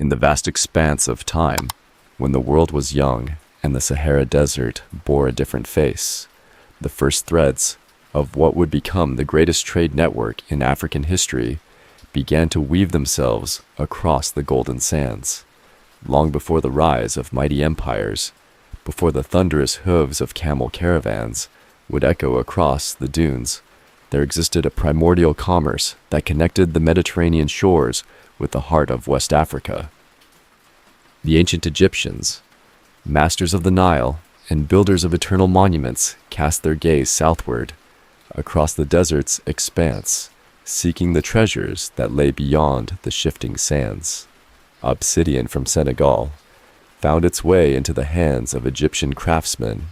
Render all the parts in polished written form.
In the vast expanse of time, when the world was young and the Sahara Desert bore a different face, the first threads of what would become the greatest trade network in African history began to weave themselves across the golden sands. Long before the rise of mighty empires, before the thunderous hooves of camel caravans would echo across the dunes, there existed a primordial commerce that connected the Mediterranean shores with the heart of West Africa. The ancient Egyptians, masters of the Nile and builders of eternal monuments, cast their gaze southward, across the desert's expanse, seeking the treasures that lay beyond the shifting sands. Obsidian from Senegal found its way into the hands of Egyptian craftsmen,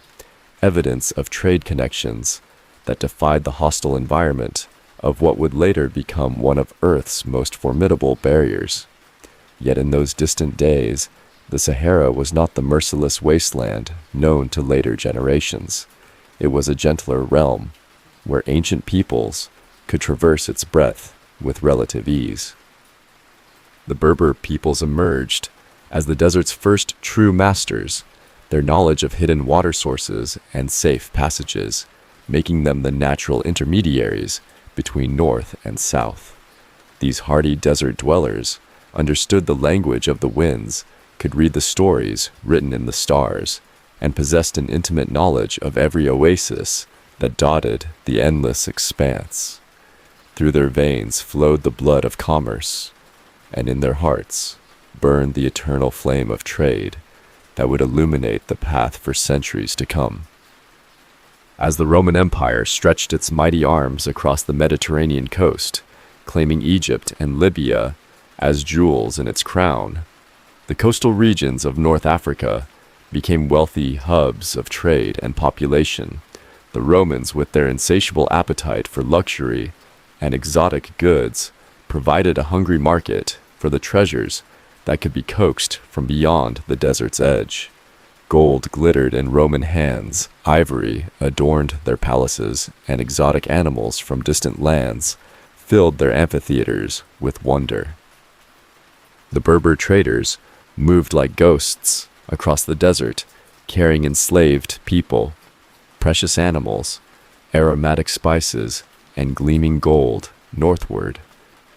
evidence of trade connections that defied the hostile environment of what would later become one of Earth's most formidable barriers. Yet in those distant days, the Sahara was not the merciless wasteland known to later generations. It was a gentler realm, where ancient peoples could traverse its breadth with relative ease. The Berber peoples emerged as the desert's first true masters, their knowledge of hidden water sources and safe passages, making them the natural intermediaries between north and south. These hardy desert dwellers understood the language of the winds, could read the stories written in the stars, and possessed an intimate knowledge of every oasis that dotted the endless expanse. Through their veins flowed the blood of commerce, and in their hearts burned the eternal flame of trade that would illuminate the path for centuries to come. As the Roman Empire stretched its mighty arms across the Mediterranean coast, claiming Egypt and Libya as jewels in its crown, the coastal regions of North Africa became wealthy hubs of trade and population. The Romans, with their insatiable appetite for luxury and exotic goods, provided a hungry market for the treasures that could be coaxed from beyond the desert's edge. Gold glittered in Roman hands, ivory adorned their palaces, and exotic animals from distant lands filled their amphitheaters with wonder. The Berber traders moved like ghosts across the desert, carrying enslaved people, precious animals, aromatic spices, and gleaming gold northward,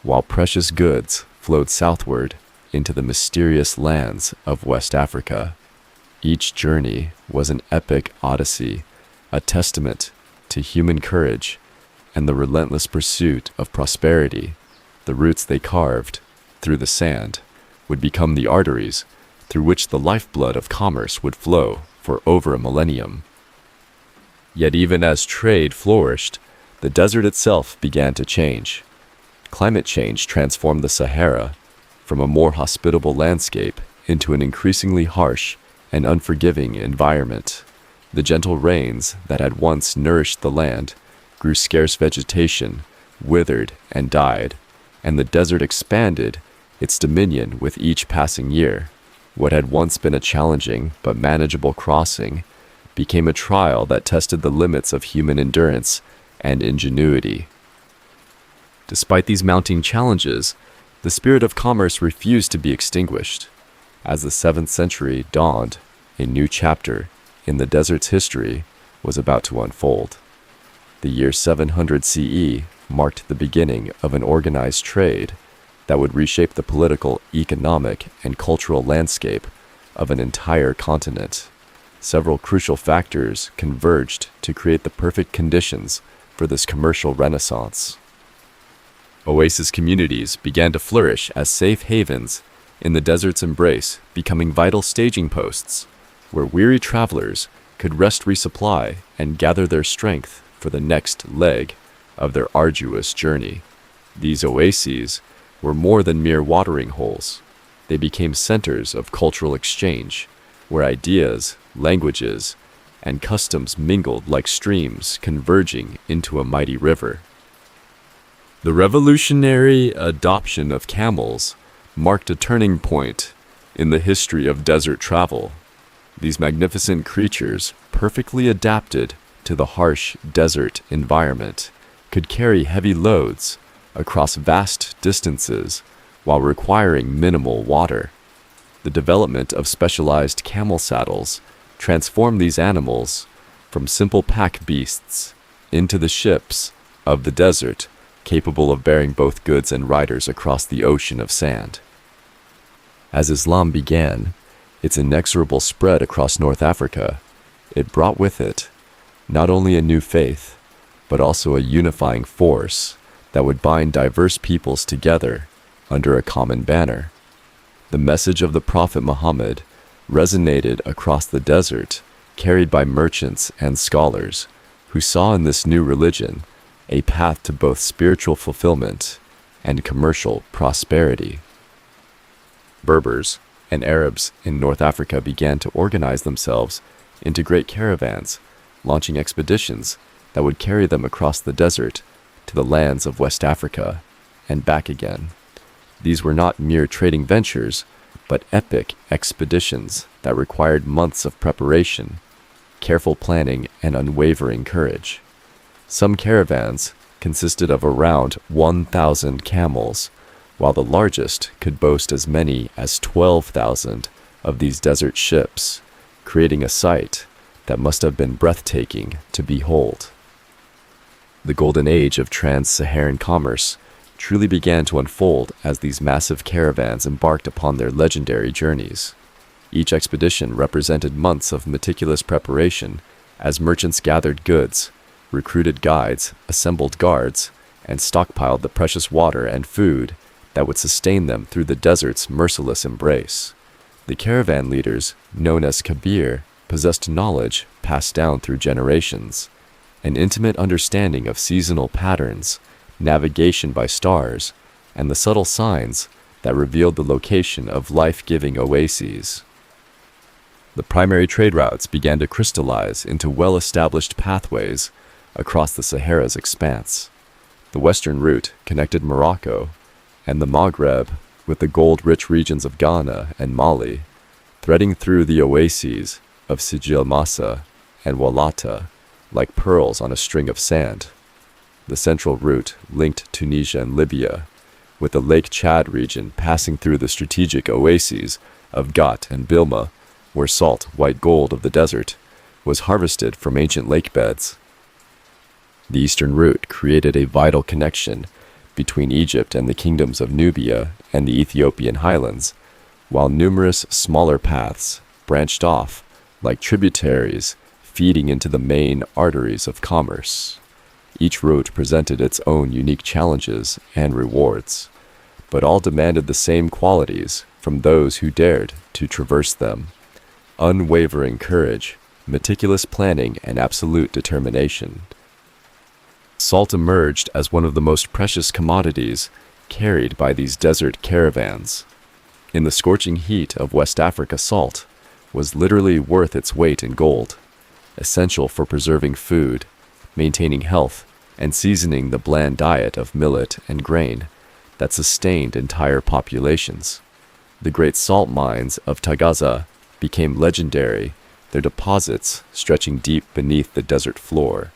while precious goods flowed southward into the mysterious lands of West Africa. Each journey was an epic odyssey, a testament to human courage and the relentless pursuit of prosperity. The routes they carved through the sand would become the arteries through which the lifeblood of commerce would flow for over a millennium. Yet even as trade flourished, the desert itself began to change. Climate change transformed the Sahara from a more hospitable landscape into an increasingly harsh and unforgiving environment. The gentle rains that had once nourished the land grew scarce vegetation, withered and died, and the desert expanded its dominion with each passing year. What had once been a challenging but manageable crossing became a trial that tested the limits of human endurance and ingenuity. Despite these mounting challenges, the spirit of commerce refused to be extinguished. As the 7th century dawned, a new chapter in the desert's history was about to unfold. The year 700 CE marked the beginning of an organized trade that would reshape the political, economic, and cultural landscape of an entire continent. Several crucial factors converged to create the perfect conditions for this commercial renaissance. Oasis communities began to flourish as safe havens in the desert's embrace, becoming vital staging posts where weary travelers could rest, resupply, and gather their strength for the next leg of their arduous journey. These oases were more than mere watering holes. They became centers of cultural exchange, where ideas, languages, and customs mingled like streams converging into a mighty river. The revolutionary adoption of camels marked a turning point in the history of desert travel. These magnificent creatures, perfectly adapted to the harsh desert environment, could carry heavy loads across vast distances while requiring minimal water. The development of specialized camel saddles transformed these animals from simple pack beasts into the ships of the desert, capable of bearing both goods and riders across the ocean of sand. As Islam began its inexorable spread across North Africa, it brought with it not only a new faith, but also a unifying force that would bind diverse peoples together under a common banner. The message of the Prophet Muhammad resonated across the desert, carried by merchants and scholars who saw in this new religion a path to both spiritual fulfillment and commercial prosperity. Berbers and Arabs in North Africa began to organize themselves into great caravans, launching expeditions that would carry them across the desert to the lands of West Africa and back again. These were not mere trading ventures, but epic expeditions that required months of preparation, careful planning, and unwavering courage. Some caravans consisted of around 1,000 camels, while the largest could boast as many as 12,000 of these desert ships, creating a sight that must have been breathtaking to behold. The golden age of trans-Saharan commerce truly began to unfold as these massive caravans embarked upon their legendary journeys. Each expedition represented months of meticulous preparation as merchants gathered goods, recruited guides, assembled guards, and stockpiled the precious water and food that would sustain them through the desert's merciless embrace. The caravan leaders, known as Kabir, possessed knowledge passed down through generations, an intimate understanding of seasonal patterns, navigation by stars, and the subtle signs that revealed the location of life-giving oases. The primary trade routes began to crystallize into well-established pathways across the Sahara's expanse. The western route connected Morocco and the Maghreb with the gold-rich regions of Ghana and Mali, threading through the oases of Sijil Massa and Walata like pearls on a string of sand. The central route linked Tunisia and Libya, with the Lake Chad region passing through the strategic oases of Ghat and Bilma, where salt, white gold of the desert was harvested from ancient lake beds. The eastern route created a vital connection between Egypt and the kingdoms of Nubia and the Ethiopian highlands, while numerous smaller paths branched off like tributaries feeding into the main arteries of commerce. Each route presented its own unique challenges and rewards, but all demanded the same qualities from those who dared to traverse them: unwavering courage, meticulous planning, and absolute determination. Salt emerged as one of the most precious commodities carried by these desert caravans. In the scorching heat of West Africa, salt was literally worth its weight in gold, essential for preserving food, maintaining health, and seasoning the bland diet of millet and grain that sustained entire populations. The great salt mines of Tagaza became legendary, their deposits stretching deep beneath the desert floor,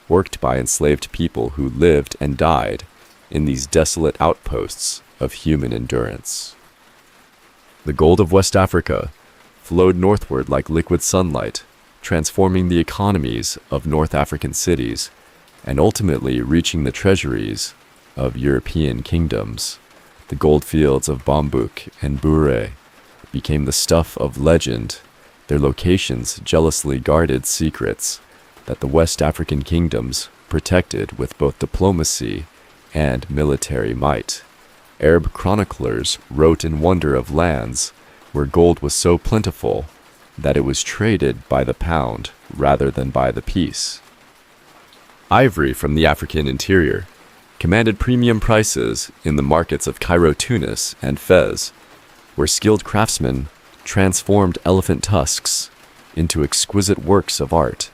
worked by enslaved people who lived and died in these desolate outposts of human endurance. The gold of West Africa flowed northward like liquid sunlight, transforming the economies of North African cities and ultimately reaching the treasuries of European kingdoms. The gold fields of Bambouk and Bouré became the stuff of legend, their locations jealously guarded secrets that the West African kingdoms protected with both diplomacy and military might. Arab chroniclers wrote in wonder of lands where gold was so plentiful that it was traded by the pound rather than by the piece. Ivory from the African interior commanded premium prices in the markets of Cairo, Tunis, and Fez, where skilled craftsmen transformed elephant tusks into exquisite works of art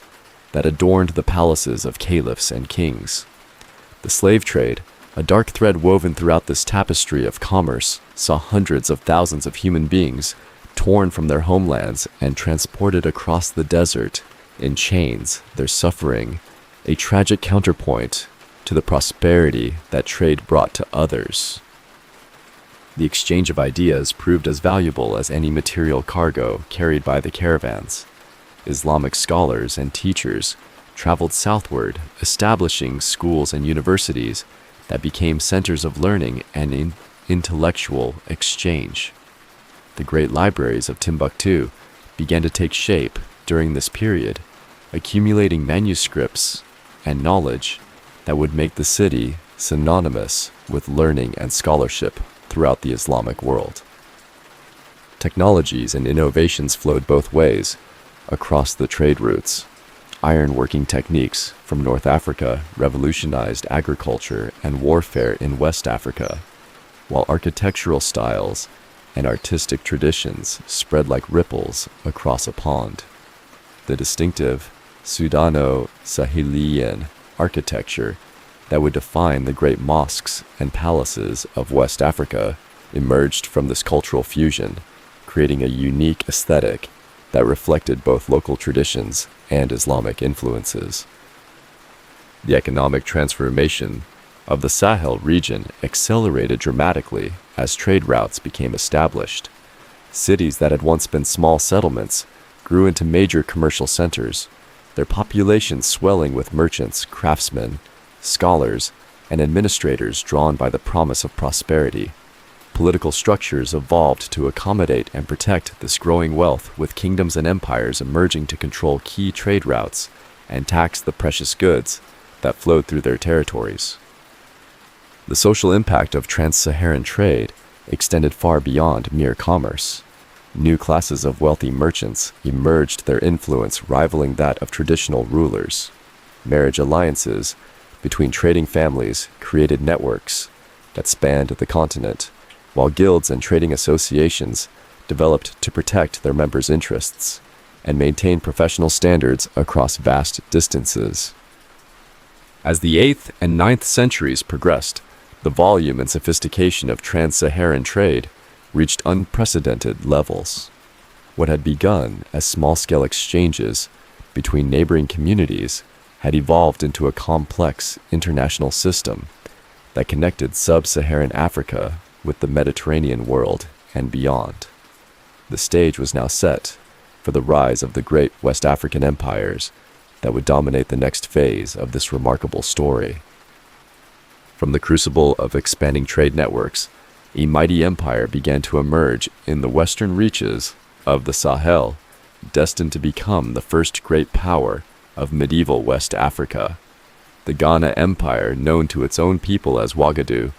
that adorned the palaces of caliphs and kings. The slave trade, a dark thread woven throughout this tapestry of commerce, saw hundreds of thousands of human beings torn from their homelands and transported across the desert in chains, their suffering a tragic counterpoint to the prosperity that trade brought to others. The exchange of ideas proved as valuable as any material cargo carried by the caravans. Islamic scholars and teachers traveled southward, establishing schools and universities that became centers of learning and intellectual exchange. The great libraries of Timbuktu began to take shape during this period, accumulating manuscripts and knowledge that would make the city synonymous with learning and scholarship throughout the Islamic world. Technologies and innovations flowed both ways across the trade routes. Ironworking techniques from North Africa revolutionized agriculture and warfare in West Africa, while architectural styles and artistic traditions spread like ripples across a pond. The distinctive Sudano-Sahelian architecture that would define the great mosques and palaces of West Africa emerged from this cultural fusion, creating a unique aesthetic that reflected both local traditions and Islamic influences. The economic transformation of the Sahel region accelerated dramatically as trade routes became established. Cities that had once been small settlements grew into major commercial centers, their populations swelling with merchants, craftsmen, scholars, and administrators drawn by the promise of prosperity. Political structures evolved to accommodate and protect this growing wealth, with kingdoms and empires emerging to control key trade routes and tax the precious goods that flowed through their territories. The social impact of trans-Saharan trade extended far beyond mere commerce. New classes of wealthy merchants emerged, their influence rivaling that of traditional rulers. Marriage alliances between trading families created networks that spanned the continent, while guilds and trading associations developed to protect their members' interests and maintain professional standards across vast distances. As the 8th and 9th centuries progressed, the volume and sophistication of trans-Saharan trade reached unprecedented levels. What had begun as small-scale exchanges between neighboring communities had evolved into a complex international system that connected sub-Saharan Africa with the Mediterranean world and beyond. The stage was now set for the rise of the great West African empires that would dominate the next phase of this remarkable story. From the crucible of expanding trade networks, a mighty empire began to emerge in the western reaches of the Sahel, destined to become the first great power of medieval West Africa. The Ghana Empire, known to its own people as Ouagadougou,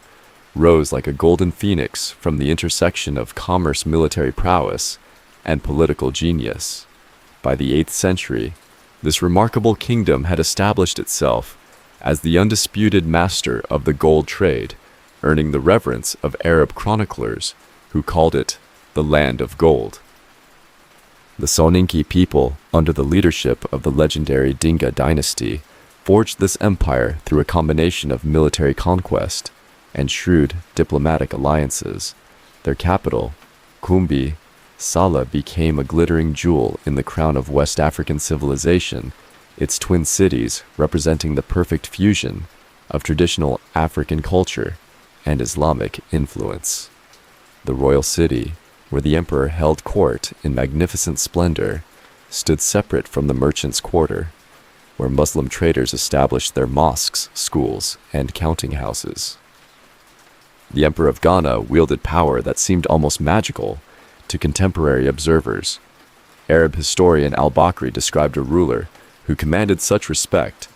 rose like a golden phoenix from the intersection of commerce, military prowess, and political genius. By the 8th century, this remarkable kingdom had established itself as the undisputed master of the gold trade, earning the reverence of Arab chroniclers who called it the Land of Gold. The Soninke people, under the leadership of the legendary Dinga dynasty, forged this empire through a combination of military conquest and shrewd diplomatic alliances. Their capital, Kumbi, Sala, became a glittering jewel in the crown of West African civilization, its twin cities representing the perfect fusion of traditional African culture and Islamic influence. The royal city, where the emperor held court in magnificent splendor, stood separate from the merchants' quarter, where Muslim traders established their mosques, schools, and counting houses. The Emperor of Ghana wielded power that seemed almost magical to contemporary observers. Arab historian al-Bakri described a ruler who commanded such respect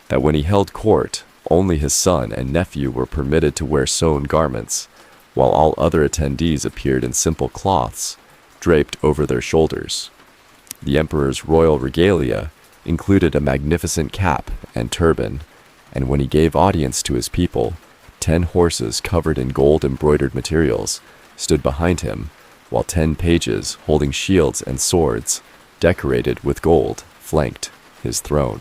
that when he held court, only his son and nephew were permitted to wear sewn garments, while all other attendees appeared in simple cloths draped over their shoulders. The emperor's royal regalia included a magnificent cap and turban, and when he gave audience to his people, 10 horses covered in gold-embroidered materials stood behind him, while 10 pages holding shields and swords decorated with gold flanked his throne.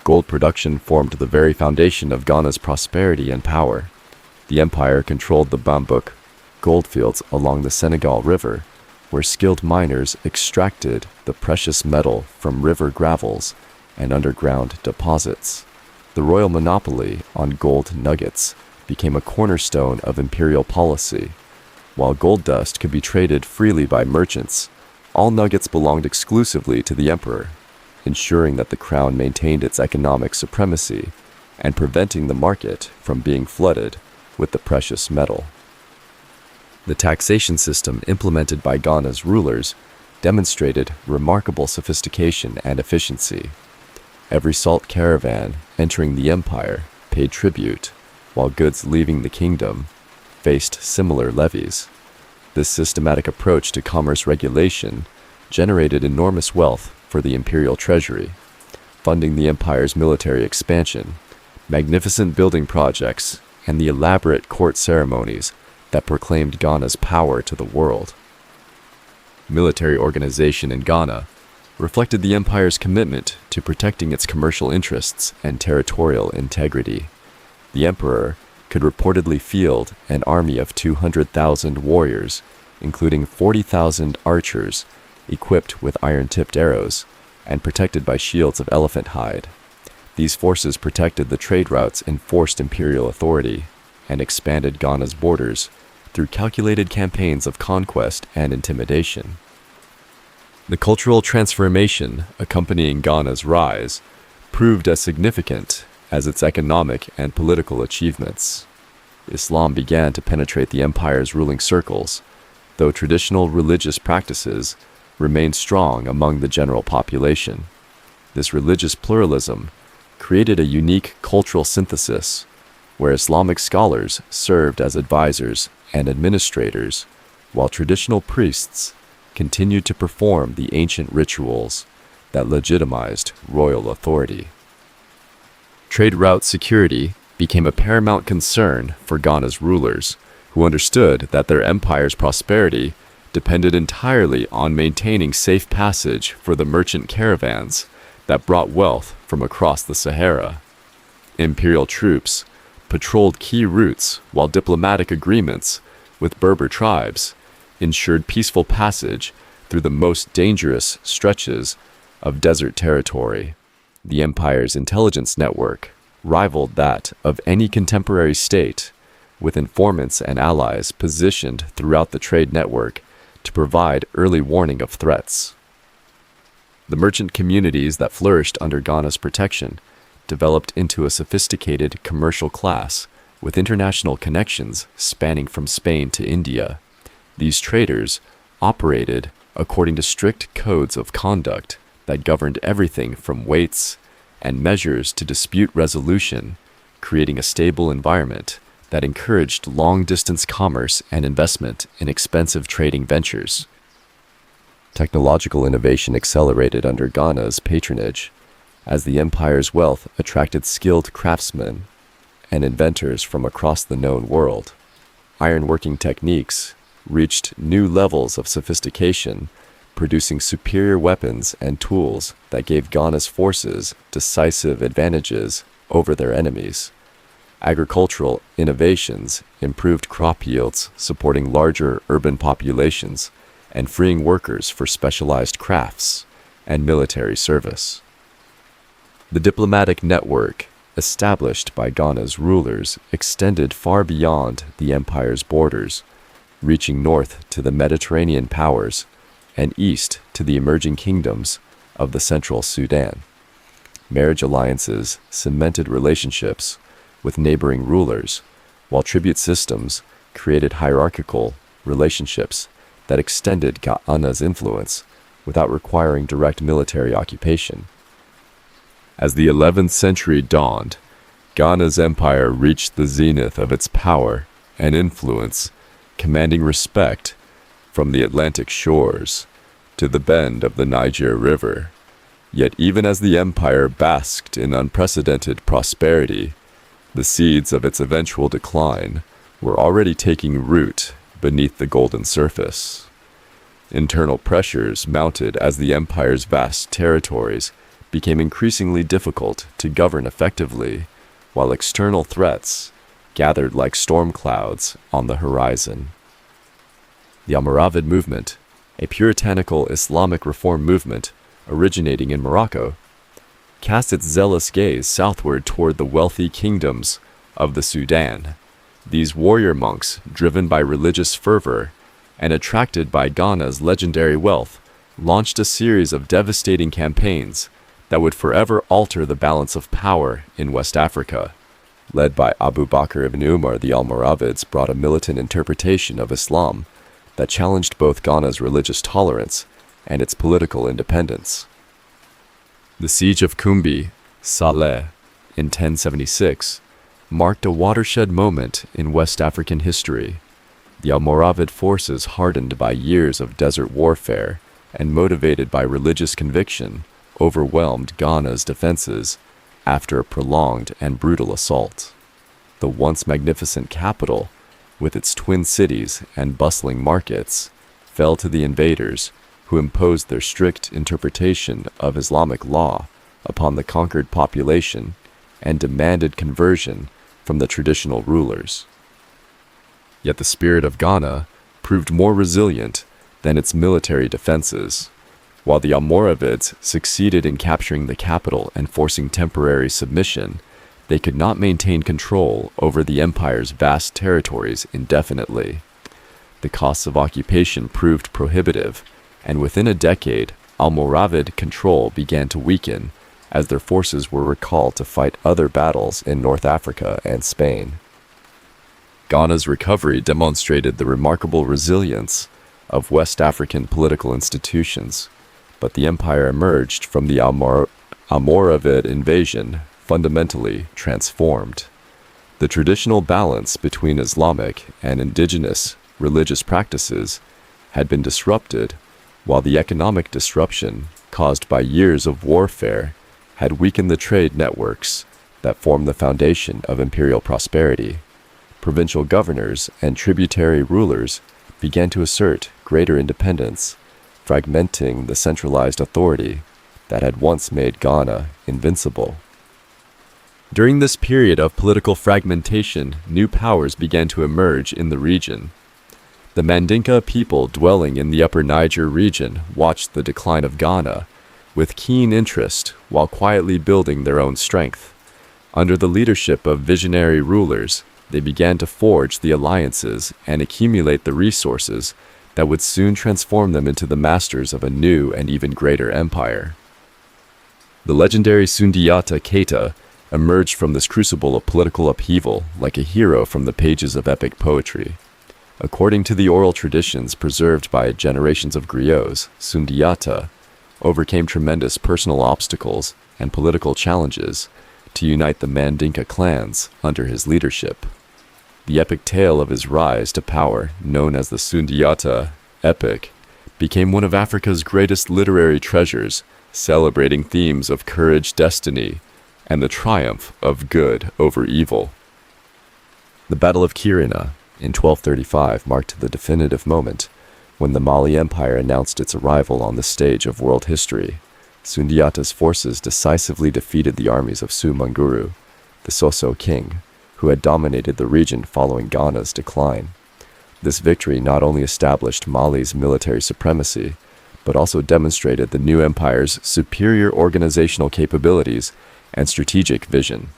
Gold production formed the very foundation of Ghana's prosperity and power. The empire controlled the Bambouk goldfields along the Senegal River, where skilled miners extracted the precious metal from river gravels and underground deposits. The royal monopoly on gold nuggets became a cornerstone of imperial policy. While gold dust could be traded freely by merchants, all nuggets belonged exclusively to the emperor, ensuring that the crown maintained its economic supremacy and preventing the market from being flooded with the precious metal. The taxation system implemented by Ghana's rulers demonstrated remarkable sophistication and efficiency. Every salt caravan entering the empire paid tribute, while goods leaving the kingdom faced similar levies. This systematic approach to commerce regulation generated enormous wealth for the imperial treasury, funding the empire's military expansion, magnificent building projects, and the elaborate court ceremonies that proclaimed Ghana's power to the world. Military organization in Ghana reflected the empire's commitment to protecting its commercial interests and territorial integrity. The emperor could reportedly field an army of 200,000 warriors, including 40,000 archers equipped with iron-tipped arrows and protected by shields of elephant hide. These forces protected the trade routes, enforced imperial authority, and expanded Ghana's borders through calculated campaigns of conquest and intimidation. The cultural transformation accompanying Ghana's rise proved as significant as its economic and political achievements. Islam began to penetrate the empire's ruling circles, though traditional religious practices remained strong among the general population. This religious pluralism created a unique cultural synthesis, where Islamic scholars served as advisors and administrators, while traditional priests continued to perform the ancient rituals that legitimized royal authority. Trade route security became a paramount concern for Ghana's rulers, who understood that their empire's prosperity depended entirely on maintaining safe passage for the merchant caravans that brought wealth from across the Sahara. Imperial troops patrolled key routes, while diplomatic agreements with Berber tribes ensured peaceful passage through the most dangerous stretches of desert territory. The empire's intelligence network rivaled that of any contemporary state, with informants and allies positioned throughout the trade network to provide early warning of threats. The merchant communities that flourished under Ghana's protection developed into a sophisticated commercial class with international connections spanning from Spain to India. These traders operated according to strict codes of conduct that governed everything from weights and measures to dispute resolution, creating a stable environment that encouraged long-distance commerce and investment in expensive trading ventures. Technological innovation accelerated under Ghana's patronage, as the empire's wealth attracted skilled craftsmen and inventors from across the known world. Ironworking techniques reached new levels of sophistication, producing superior weapons and tools that gave Ghana's forces decisive advantages over their enemies. Agricultural innovations improved crop yields, supporting larger urban populations and freeing workers for specialized crafts and military service. The diplomatic network established by Ghana's rulers extended far beyond the empire's borders, reaching north to the Mediterranean powers and east to the emerging kingdoms of the Central Sudan. Marriage alliances cemented relationships with neighboring rulers, while tribute systems created hierarchical relationships that extended Ghana's influence without requiring direct military occupation. As the 11th century dawned, Ghana's empire reached the zenith of its power and influence, commanding respect from the Atlantic shores to the bend of the Niger River. Yet even as the empire basked in unprecedented prosperity, the seeds of its eventual decline were already taking root beneath the golden surface. Internal pressures mounted as the empire's vast territories became increasingly difficult to govern effectively, while external threats gathered like storm clouds on the horizon. The Almoravid movement, a puritanical Islamic reform movement originating in Morocco, cast its zealous gaze southward toward the wealthy kingdoms of the Sudan, These warrior monks, driven by religious fervor and attracted by Ghana's legendary wealth, launched a series of devastating campaigns that would forever alter the balance of power in West Africa. Led by Abu Bakr ibn Umar, the Almoravids brought a militant interpretation of Islam that challenged both Ghana's religious tolerance and its political independence. The Siege of Kumbi, Saleh, in 1076, marked a watershed moment in West African history. The Almoravid forces, hardened by years of desert warfare and motivated by religious conviction, overwhelmed Ghana's defenses after a prolonged and brutal assault. The once magnificent capital, with its twin cities and bustling markets, fell to the invaders, who imposed their strict interpretation of Islamic law upon the conquered population and demanded conversion from the traditional rulers. Yet the spirit of Ghana proved more resilient than its military defenses. While the Almoravids succeeded in capturing the capital and forcing temporary submission, they could not maintain control over the empire's vast territories indefinitely. The costs of occupation proved prohibitive, and within a decade, Almoravid control began to weaken as their forces were recalled to fight other battles in North Africa and Spain. Ghana's recovery demonstrated the remarkable resilience of West African political institutions, but the empire emerged from the Almoravid invasion fundamentally transformed. The traditional balance between Islamic and indigenous religious practices had been disrupted, while the economic disruption caused by years of warfare had weakened the trade networks that formed the foundation of imperial prosperity. Provincial governors and tributary rulers began to assert greater independence, fragmenting the centralized authority that had once made Ghana invincible. During this period of political fragmentation, new powers began to emerge in the region. The Mandinka people dwelling in the Upper Niger region watched the decline of Ghana with keen interest while quietly building their own strength. Under the leadership of visionary rulers, they began to forge the alliances and accumulate the resources that would soon transform them into the masters of a new and even greater empire. The legendary Sundiata Keita emerged from this crucible of political upheaval like a hero from the pages of epic poetry. According to the oral traditions preserved by generations of griots, Sundiata overcame tremendous personal obstacles and political challenges to unite the Mandinka clans under his leadership. The epic tale of his rise to power, known as the Sundiata Epic, became one of Africa's greatest literary treasures, celebrating themes of courage, destiny, and the triumph of good over evil. The Battle of Kirina in 1235 marked the definitive moment when the Mali Empire announced its arrival on the stage of world history. Sundiata's forces decisively defeated the armies of Sumanguru, the Soso king, who had dominated the region following Ghana's decline. This victory not only established Mali's military supremacy, but also demonstrated the new empire's superior organizational capabilities and strategic vision.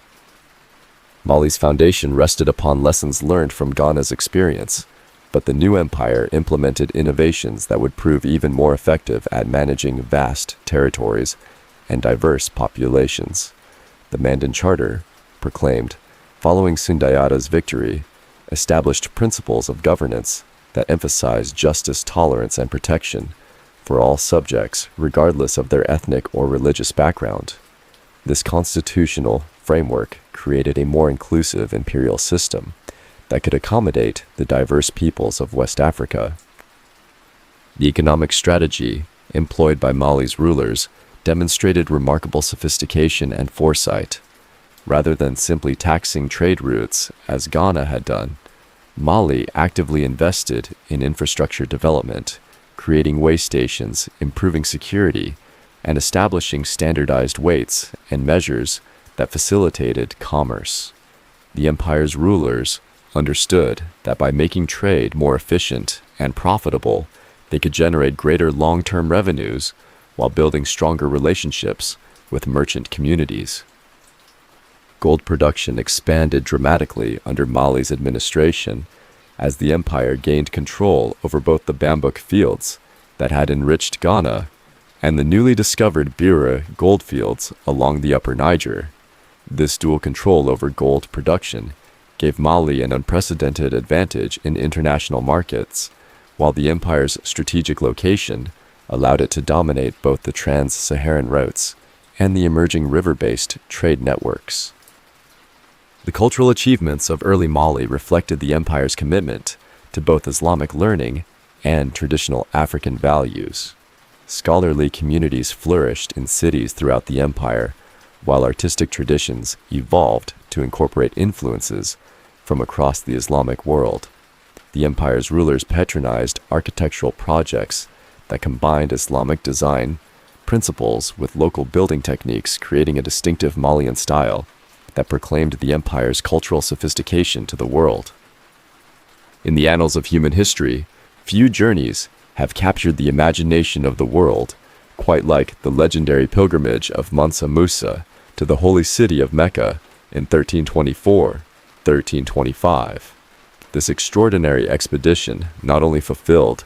Mali's foundation rested upon lessons learned from Ghana's experience, but the new empire implemented innovations that would prove even more effective at managing vast territories and diverse populations. The Mandan Charter, proclaimed following Sundiata's victory, established principles of governance that emphasized justice, tolerance, and protection for all subjects, regardless of their ethnic or religious background. This constitutional framework created a more inclusive imperial system that could accommodate the diverse peoples of West Africa. The economic strategy employed by Mali's rulers demonstrated remarkable sophistication and foresight. Rather than simply taxing trade routes, as Ghana had done, Mali actively invested in infrastructure development, creating way stations, improving security, and establishing standardized weights and measures that facilitated commerce. The empire's rulers understood that by making trade more efficient and profitable, they could generate greater long-term revenues while building stronger relationships with merchant communities. gold production expanded dramatically under Mali's administration as the empire gained control over both the bambuk fields that had enriched Ghana and the newly discovered Bira gold fields along the upper Niger. This dual control over gold production gave Mali an unprecedented advantage in international markets, while the empire's strategic location allowed it to dominate both the Trans-Saharan Routes and the emerging river-based trade networks. The cultural achievements of early Mali reflected the empire's commitment to both Islamic learning and traditional African values. Scholarly communities flourished in cities throughout the empire, while artistic traditions evolved to incorporate influences from across the Islamic world. The empire's rulers patronized architectural projects that combined Islamic design principles with local building techniques, creating a distinctive Malian style that proclaimed the empire's cultural sophistication to the world. In the annals of human history, few journeys have captured the imagination of the world quite like the legendary pilgrimage of Mansa Musa to the holy city of Mecca in 1324-1325. This extraordinary expedition not only fulfilled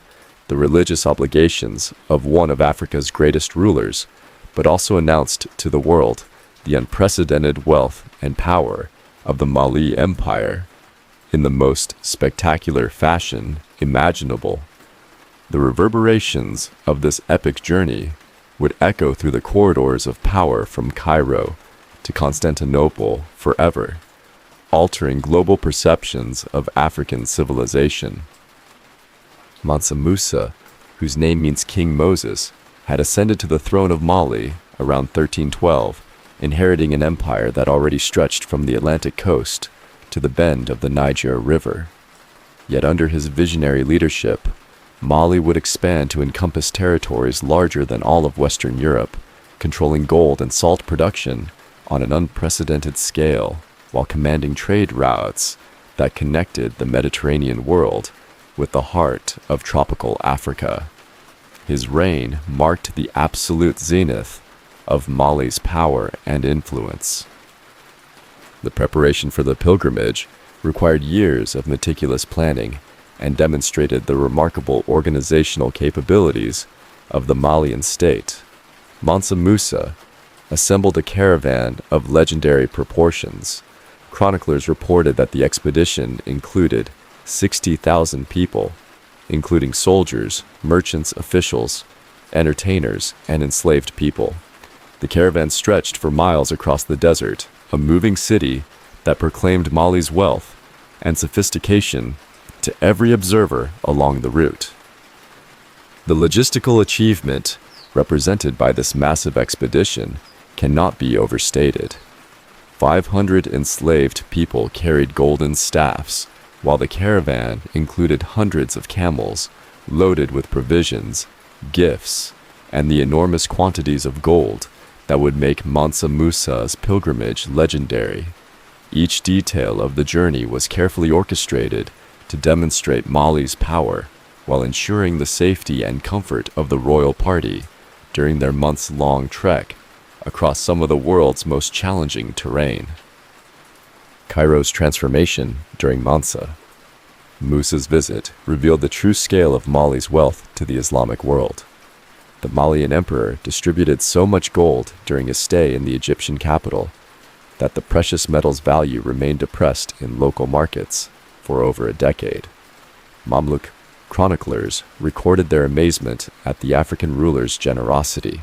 the religious obligations of one of Africa's greatest rulers, but also announced to the world the unprecedented wealth and power of the Mali Empire in the most spectacular fashion imaginable. The reverberations of this epic journey would echo through the corridors of power from Cairo to Constantinople forever, altering global perceptions of African civilization. Mansa Musa, whose name means King Moses, had ascended to the throne of Mali around 1312, inheriting an empire that already stretched from the Atlantic coast to the bend of the Niger River. Yet under his visionary leadership, Mali would expand to encompass territories larger than all of Western Europe, controlling gold and salt production on an unprecedented scale, while commanding trade routes that connected the Mediterranean world with the heart of tropical Africa. His reign marked the absolute zenith of Mali's power and influence. The preparation for the pilgrimage required years of meticulous planning and demonstrated the remarkable organizational capabilities of the Malian state. Mansa Musa assembled a caravan of legendary proportions. Chroniclers reported that the expedition included 60,000 people, including soldiers, merchants, officials, entertainers, and enslaved people. The caravan stretched for miles across the desert, a moving city that proclaimed Mali's wealth and sophistication to every observer along the route. The logistical achievement represented by this massive expedition cannot be overstated. 500 enslaved people carried golden staffs, while the caravan included hundreds of camels loaded with provisions, gifts, and the enormous quantities of gold that would make Mansa Musa's pilgrimage legendary. Each detail of the journey was carefully orchestrated to demonstrate Mali's power while ensuring the safety and comfort of the royal party during their months-long trek across some of the world's most challenging terrain. Cairo's transformation during Mansa Musa's visit revealed the true scale of Mali's wealth to the Islamic world. The Malian emperor distributed so much gold during his stay in the Egyptian capital that the precious metal's value remained depressed in local markets for over a decade. Mamluk chroniclers recorded their amazement at the African ruler's generosity,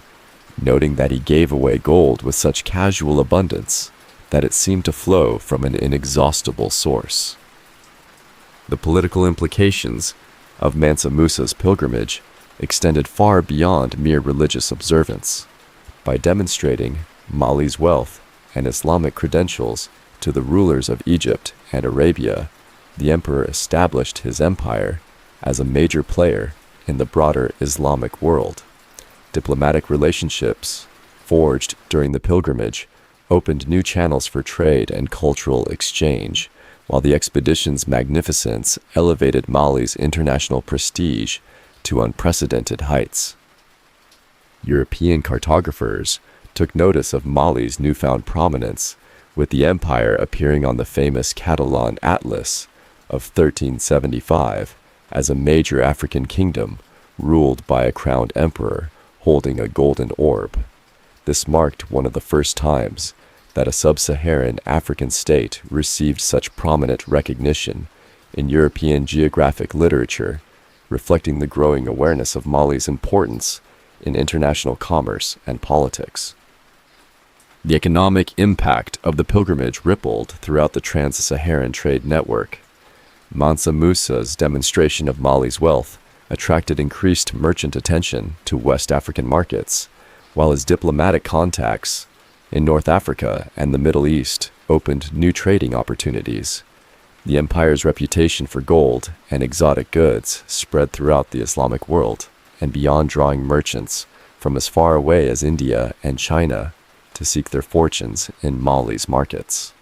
noting that he gave away gold with such casual abundance that it seemed to flow from an inexhaustible source. The political implications of Mansa Musa's pilgrimage extended far beyond mere religious observance. By demonstrating Mali's wealth and Islamic credentials to the rulers of Egypt and Arabia, the emperor established his empire as a major player in the broader Islamic world. Diplomatic relationships forged during the pilgrimage opened new channels for trade and cultural exchange, while the expedition's magnificence elevated Mali's international prestige to unprecedented heights. European cartographers took notice of Mali's newfound prominence with the empire appearing on the famous Catalan Atlas of 1375 as a major African kingdom ruled by a crowned emperor holding a golden orb. This marked one of the first times that a sub-Saharan African state received such prominent recognition in European geographic literature, reflecting the growing awareness of Mali's importance in international commerce and politics. The economic impact of the pilgrimage rippled throughout the Trans-Saharan Trade Network. Mansa Musa's demonstration of Mali's wealth attracted increased merchant attention to West African markets, while his diplomatic contacts in North Africa and the Middle East opened new trading opportunities. The empire's reputation for gold and exotic goods spread throughout the Islamic world and beyond, drawing merchants from as far away as India and China to seek their fortunes in Mali's markets.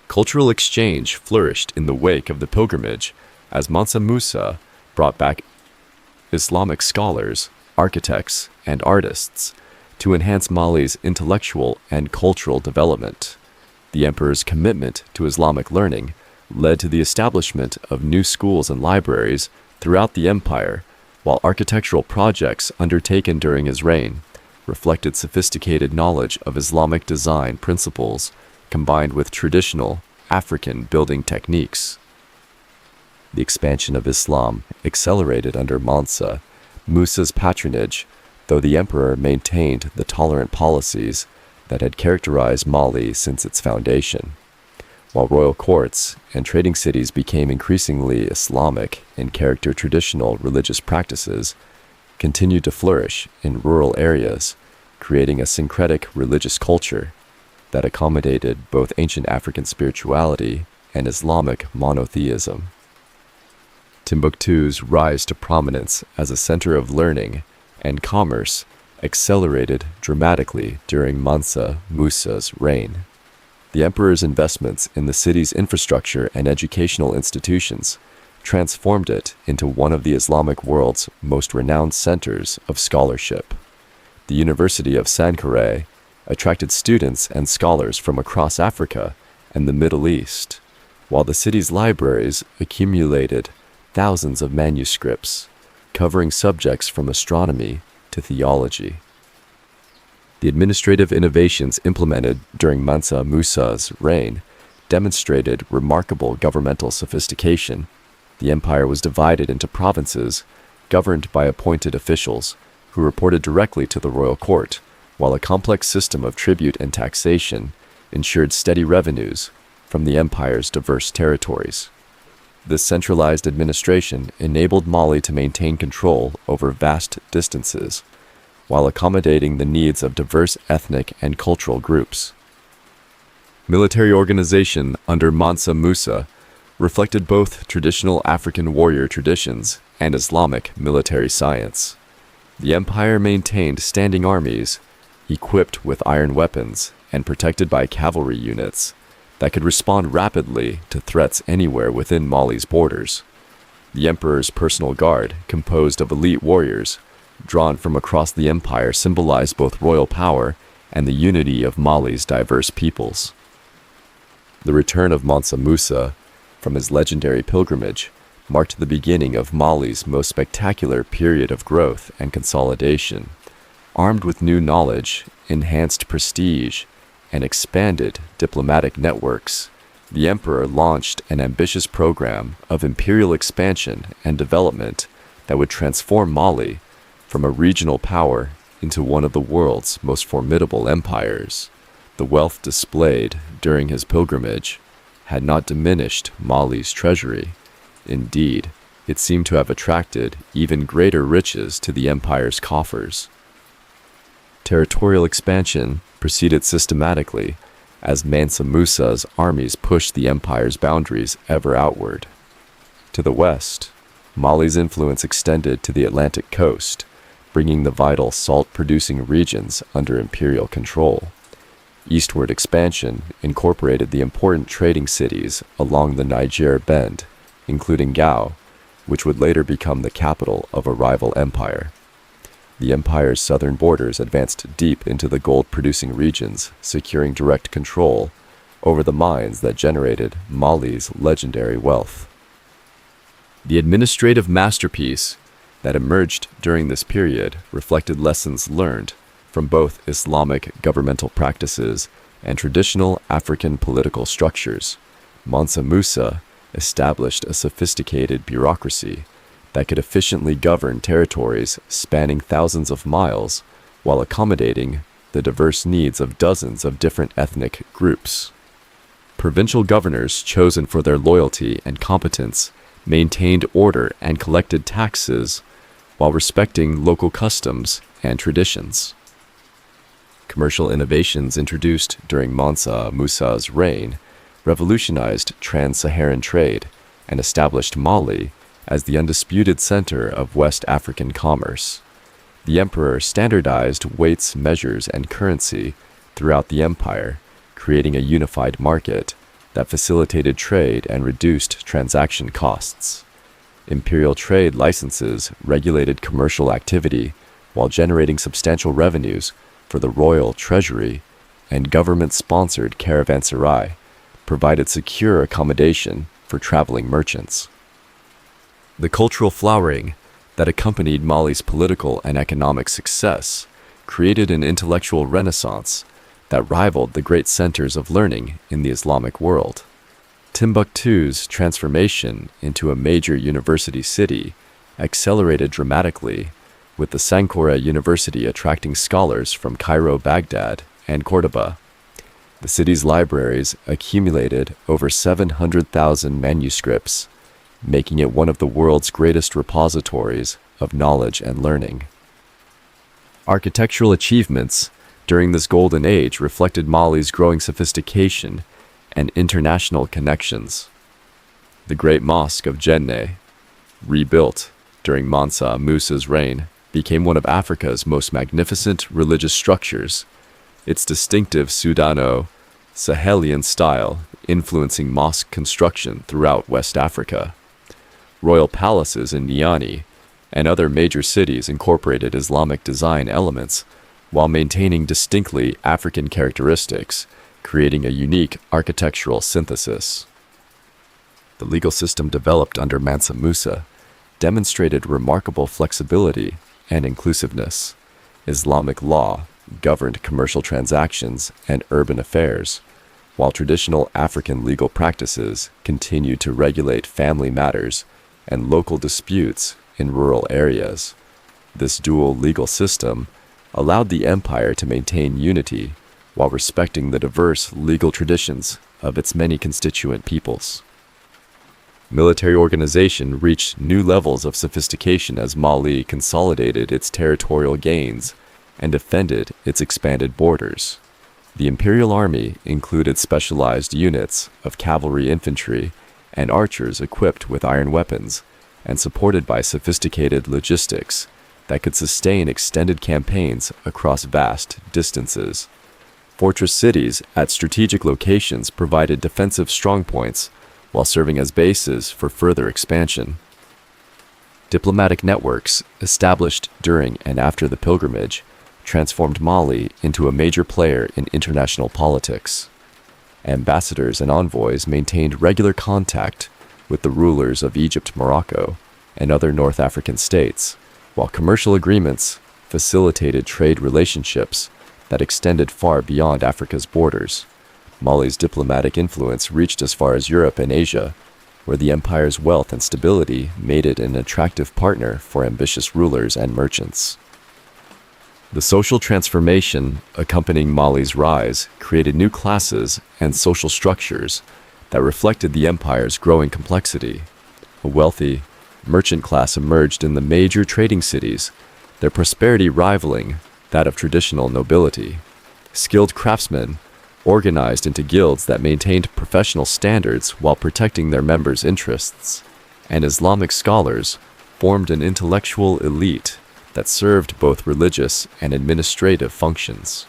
Cultural exchange flourished in the wake of the pilgrimage as Mansa Musa brought back Islamic scholars, architects, and artists to enhance Mali's intellectual and cultural development. The emperor's commitment to Islamic learning led to the establishment of new schools and libraries throughout the empire, while architectural projects undertaken during his reign reflected sophisticated knowledge of Islamic design principles combined with traditional African building techniques. The expansion of Islam accelerated under Mansa Musa's patronage, though the emperor maintained the tolerant policies that had characterized Mali since its foundation. While royal courts and trading cities became increasingly Islamic in character, traditional religious practices continued to flourish in rural areas, creating a syncretic religious culture that accommodated both ancient African spirituality and Islamic monotheism. Timbuktu's rise to prominence as a center of learning and commerce accelerated dramatically during Mansa Musa's reign. The emperor's investments in the city's infrastructure and educational institutions transformed it into one of the Islamic world's most renowned centers of scholarship. The University of Songhay attracted students and scholars from across Africa and the Middle East, while the city's libraries accumulated thousands of manuscripts covering subjects from astronomy to theology. The administrative innovations implemented during Mansa Musa's reign demonstrated remarkable governmental sophistication. The empire was divided into provinces governed by appointed officials who reported directly to the royal court, while a complex system of tribute and taxation ensured steady revenues from the empire's diverse territories. This centralized administration enabled Mali to maintain control over vast distances, while accommodating the needs of diverse ethnic and cultural groups. Military organization under Mansa Musa reflected both traditional African warrior traditions and Islamic military science. The empire maintained standing armies, equipped with iron weapons and protected by cavalry units that could respond rapidly to threats anywhere within Mali's borders. The emperor's personal guard, composed of elite warriors drawn from across the empire, symbolized both royal power and the unity of Mali's diverse peoples. The return of Mansa Musa from his legendary pilgrimage marked the beginning of Mali's most spectacular period of growth and consolidation. Armed with new knowledge, enhanced prestige, and expanded diplomatic networks, the emperor launched an ambitious program of imperial expansion and development that would transform Mali from a regional power into one of the world's most formidable empires. The wealth displayed during his pilgrimage had not diminished Mali's treasury. Indeed, it seemed to have attracted even greater riches to the empire's coffers. Territorial expansion proceeded systematically as Mansa Musa's armies pushed the empire's boundaries ever outward. To the west, Mali's influence extended to the Atlantic coast, bringing the vital salt-producing regions under imperial control. Eastward expansion incorporated the important trading cities along the Niger Bend, including Gao, which would later become the capital of a rival empire. The empire's southern borders advanced deep into the gold-producing regions, securing direct control over the mines that generated Mali's legendary wealth. The administrative masterpiece that emerged during this period reflected lessons learned from both Islamic governmental practices and traditional African political structures. Mansa Musa established a sophisticated bureaucracy that could efficiently govern territories spanning thousands of miles while accommodating the diverse needs of dozens of different ethnic groups. Provincial governors, chosen for their loyalty and competence, maintained order and collected taxes while respecting local customs and traditions. Commercial innovations introduced during Mansa Musa's reign revolutionized Trans-Saharan trade and established Mali as the undisputed center of West African commerce. The emperor standardized weights, measures, and currency throughout the empire, creating a unified market that facilitated trade and reduced transaction costs. Imperial trade licenses regulated commercial activity while generating substantial revenues for the royal treasury, and government-sponsored caravanserai provided secure accommodation for traveling merchants. The cultural flowering that accompanied Mali's political and economic success created an intellectual renaissance that rivaled the great centers of learning in the Islamic world. Timbuktu's transformation into a major university city accelerated dramatically, with the Sankora University attracting scholars from Cairo, Baghdad, and Cordoba. The city's libraries accumulated over 700,000 manuscripts, making it one of the world's greatest repositories of knowledge and learning. Architectural achievements during this golden age reflected Mali's growing sophistication and international connections. The Great Mosque of Jenne, rebuilt during Mansa Musa's reign, became one of Africa's most magnificent religious structures, its distinctive Sudano-Sahelian style influencing mosque construction throughout West Africa. Royal palaces in Niani and other major cities incorporated Islamic design elements while maintaining distinctly African characteristics, creating a unique architectural synthesis. The legal system developed under Mansa Musa demonstrated remarkable flexibility and inclusiveness. Islamic law governed commercial transactions and urban affairs, while traditional African legal practices continued to regulate family matters and local disputes in rural areas. This dual legal system allowed the empire to maintain unity while respecting the diverse legal traditions of its many constituent peoples. Military organization reached new levels of sophistication as Mali consolidated its territorial gains and defended its expanded borders. The imperial army included specialized units of cavalry infantry and archers equipped with iron weapons and supported by sophisticated logistics that could sustain extended campaigns across vast distances. Fortress cities at strategic locations provided defensive strongpoints while serving as bases for further expansion. Diplomatic networks established during and after the pilgrimage transformed Mali into a major player in international politics. Ambassadors and envoys maintained regular contact with the rulers of Egypt, Morocco, and other North African states, while commercial agreements facilitated trade relationships that extended far beyond Africa's borders. Mali's diplomatic influence reached as far as Europe and Asia, where the empire's wealth and stability made it an attractive partner for ambitious rulers and merchants. The social transformation accompanying Mali's rise created new classes and social structures that reflected the empire's growing complexity. A wealthy merchant class emerged in the major trading cities, their prosperity rivaling that of traditional nobility. Skilled craftsmen organized into guilds that maintained professional standards while protecting their members' interests, and Islamic scholars formed an intellectual elite that served both religious and administrative functions.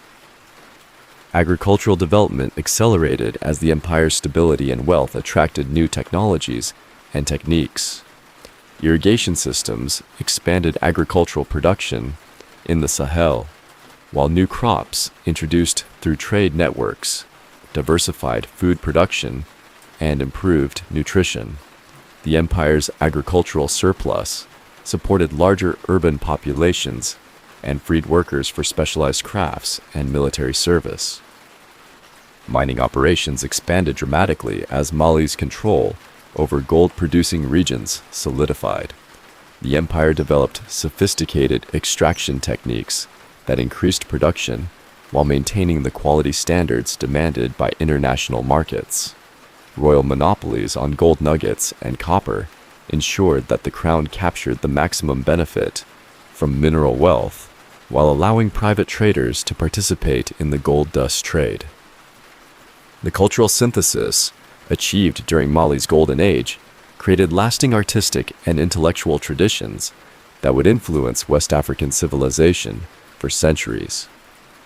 Agricultural development accelerated as the empire's stability and wealth attracted new technologies and techniques. Irrigation systems expanded agricultural production, in the Sahel, while new crops introduced through trade networks, diversified food production, and improved nutrition. The empire's agricultural surplus supported larger urban populations and freed workers for specialized crafts and military service. Mining operations expanded dramatically as Mali's control over gold-producing regions solidified. The empire developed sophisticated extraction techniques that increased production while maintaining the quality standards demanded by international markets. Royal monopolies on gold nuggets and copper ensured that the crown captured the maximum benefit from mineral wealth while allowing private traders to participate in the gold dust trade. The cultural synthesis achieved during Mali's golden age created lasting artistic and intellectual traditions that would influence West African civilization for centuries.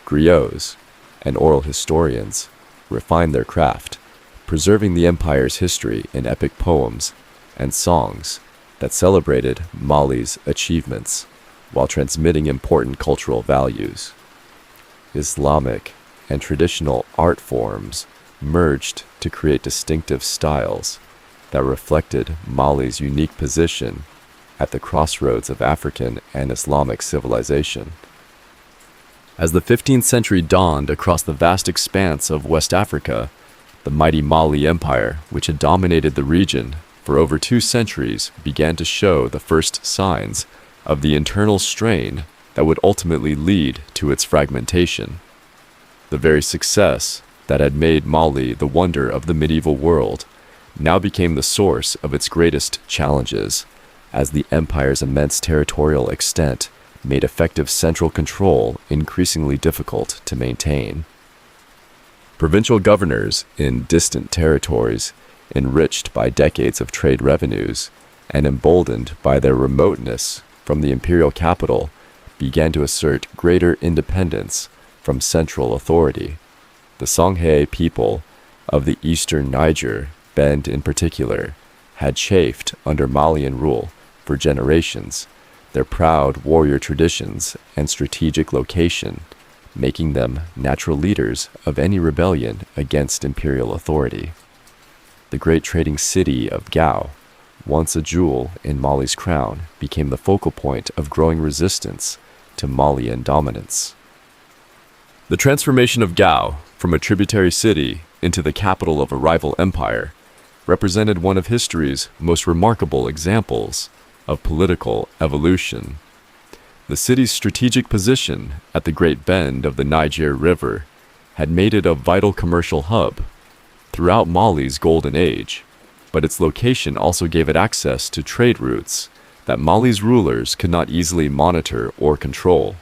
Griots and oral historians refined their craft, preserving the empire's history in epic poems and songs that celebrated Mali's achievements while transmitting important cultural values. Islamic and traditional art forms merged to create distinctive styles that reflected Mali's unique position at the crossroads of African and Islamic civilization. As the 15th century dawned across the vast expanse of West Africa, the mighty Mali Empire, which had dominated the region for over 2 centuries, began to show the first signs of the internal strain that would ultimately lead to its fragmentation. The very success that had made Mali the wonder of the medieval world now became the source of its greatest challenges, as the empire's immense territorial extent made effective central control increasingly difficult to maintain. Provincial governors in distant territories, enriched by decades of trade revenues and emboldened by their remoteness from the imperial capital, began to assert greater independence from central authority. The Songhay people of the eastern Niger, Bend in particular, had chafed under Malian rule for generations, their proud warrior traditions and strategic location making them natural leaders of any rebellion against imperial authority. The great trading city of Gao, once a jewel in Mali's crown, became the focal point of growing resistance to Malian dominance. The transformation of Gao from a tributary city into the capital of a rival empire represented one of history's most remarkable examples of political evolution. The city's strategic position at the Great Bend of the Niger River had made it a vital commercial hub throughout Mali's golden age, but its location also gave it access to trade routes that Mali's rulers could not easily monitor or control.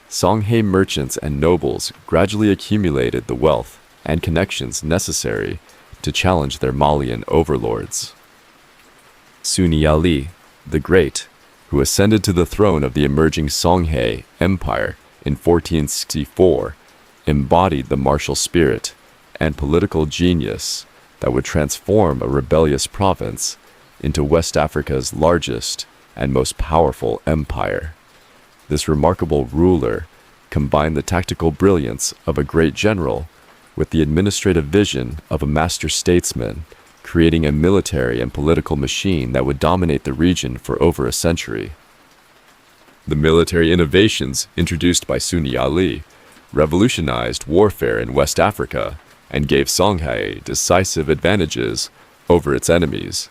Songhay merchants and nobles gradually accumulated the wealth and connections necessary to challenge their Malian overlords. Sunni Ali, the Great, who ascended to the throne of the emerging Songhay Empire in 1464, embodied the martial spirit and political genius that would transform a rebellious province into West Africa's largest and most powerful empire. This remarkable ruler combined the tactical brilliance of a great general with the administrative vision of a master statesman, creating a military and political machine that would dominate the region for over a century. The military innovations introduced by Sunni Ali revolutionized warfare in West Africa and gave Songhay decisive advantages over its enemies.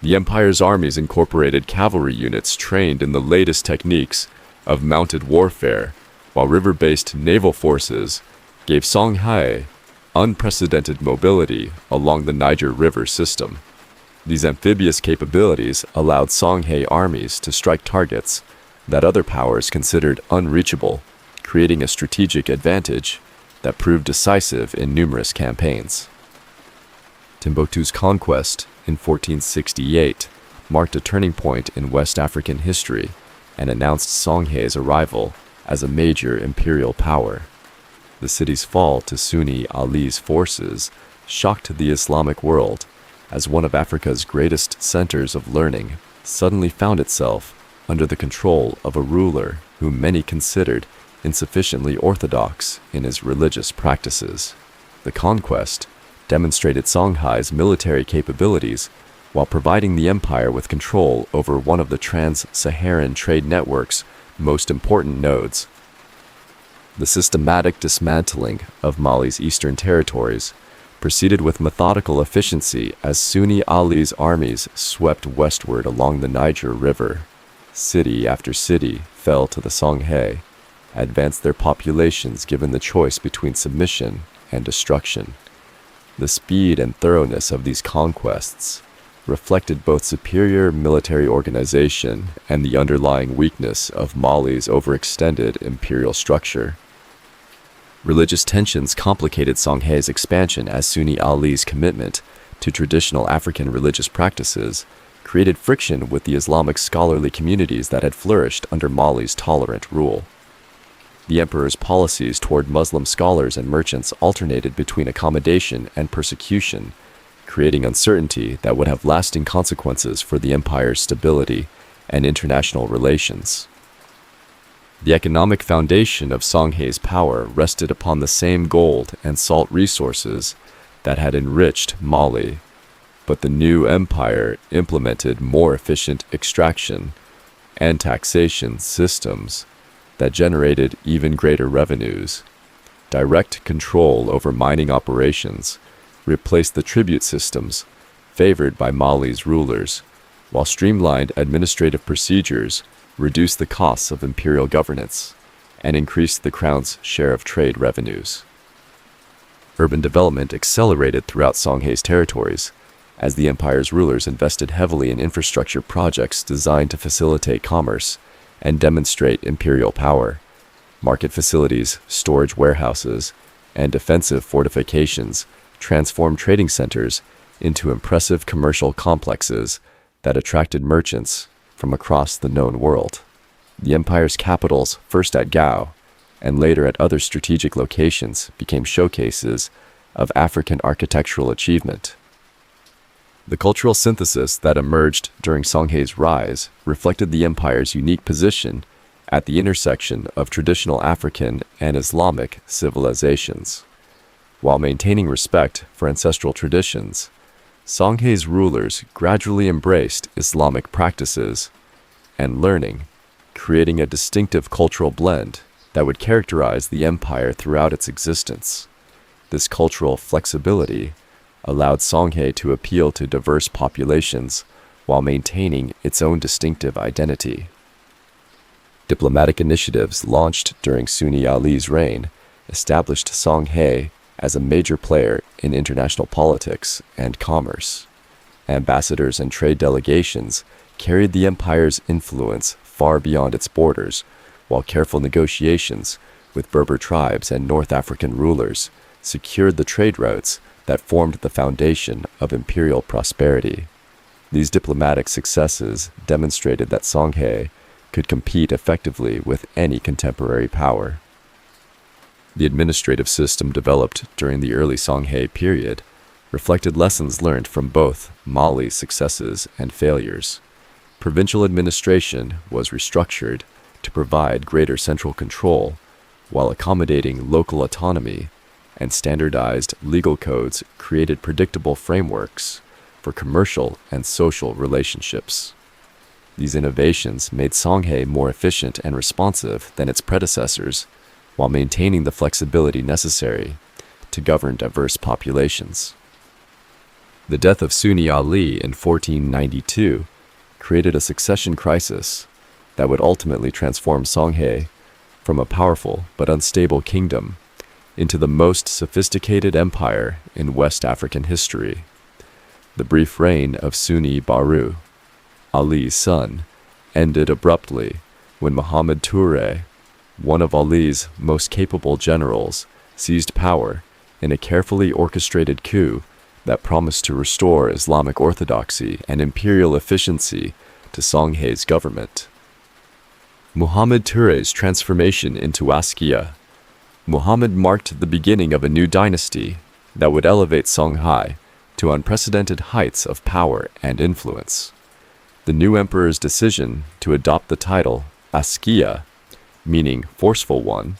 The empire's armies incorporated cavalry units trained in the latest techniques of mounted warfare, while river-based naval forces gave Songhay unprecedented mobility along the Niger River system. These amphibious capabilities allowed Songhay armies to strike targets that other powers considered unreachable, creating a strategic advantage that proved decisive in numerous campaigns. Timbuktu's conquest in 1468 marked a turning point in West African history and announced Songhay's arrival as a major imperial power. The city's fall to Sunni Ali's forces shocked the Islamic world, as one of Africa's greatest centers of learning suddenly found itself under the control of a ruler whom many considered insufficiently orthodox in his religious practices. The conquest demonstrated Songhai's military capabilities while providing the empire with control over one of the Trans-Saharan Trade Network's most important nodes. The systematic dismantling of Mali's eastern territories proceeded with methodical efficiency as Sunni Ali's armies swept westward along the Niger River. City after city fell to the Songhay, advanced their populations given the choice between submission and destruction. The speed and thoroughness of these conquests reflected both superior military organization and the underlying weakness of Mali's overextended imperial structure. Religious tensions complicated Songhay's expansion as Sunni Ali's commitment to traditional African religious practices created friction with the Islamic scholarly communities that had flourished under Mali's tolerant rule. The emperor's policies toward Muslim scholars and merchants alternated between accommodation and persecution, creating uncertainty that would have lasting consequences for the empire's stability and international relations. The economic foundation of Songhay's power rested upon the same gold and salt resources that had enriched Mali, but the new empire implemented more efficient extraction and taxation systems that generated even greater revenues. Direct control over mining operations replaced the tribute systems favored by Mali's rulers, while streamlined administrative procedures reduced the costs of imperial governance and increased the crown's share of trade revenues. Urban development accelerated throughout Songhay's territories as the empire's rulers invested heavily in infrastructure projects designed to facilitate commerce and demonstrate imperial power. Market facilities, storage warehouses, and defensive fortifications transformed trading centers into impressive commercial complexes that attracted merchants from across the known world. The empire's capitals, first at Gao and later at other strategic locations, became showcases of African architectural achievement. The cultural synthesis that emerged during Songhay's rise reflected the empire's unique position at the intersection of traditional African and Islamic civilizations. While maintaining respect for ancestral traditions, Songhay's rulers gradually embraced Islamic practices and learning, creating a distinctive cultural blend that would characterize the empire throughout its existence. This cultural flexibility allowed Songhay to appeal to diverse populations while maintaining its own distinctive identity. Diplomatic initiatives launched during Sunni Ali's reign established Songhay as a major player in international politics and commerce. Ambassadors and trade delegations carried the empire's influence far beyond its borders, while careful negotiations with Berber tribes and North African rulers secured the trade routes that formed the foundation of imperial prosperity. These diplomatic successes demonstrated that Songhay could compete effectively with any contemporary power. The administrative system developed during the early Songhay period reflected lessons learned from both Mali's successes and failures. Provincial administration was restructured to provide greater central control while accommodating local autonomy, and standardized legal codes created predictable frameworks for commercial and social relationships. These innovations made Songhay more efficient and responsive than its predecessors, while maintaining the flexibility necessary to govern diverse populations. The death of Sunni Ali in 1492 created a succession crisis that would ultimately transform Songhay from a powerful but unstable kingdom into the most sophisticated empire in West African history. The brief reign of Sunni Baru, Ali's son, ended abruptly when Muhammad Touré, one of Ali's most capable generals, seized power in a carefully orchestrated coup that promised to restore Islamic orthodoxy and imperial efficiency to Songhay's government. Muhammad Touré's transformation into Askia. Muhammad marked the beginning of a new dynasty that would elevate Songhay to unprecedented heights of power and influence. The new emperor's decision to adopt the title Askia meaning forceful one,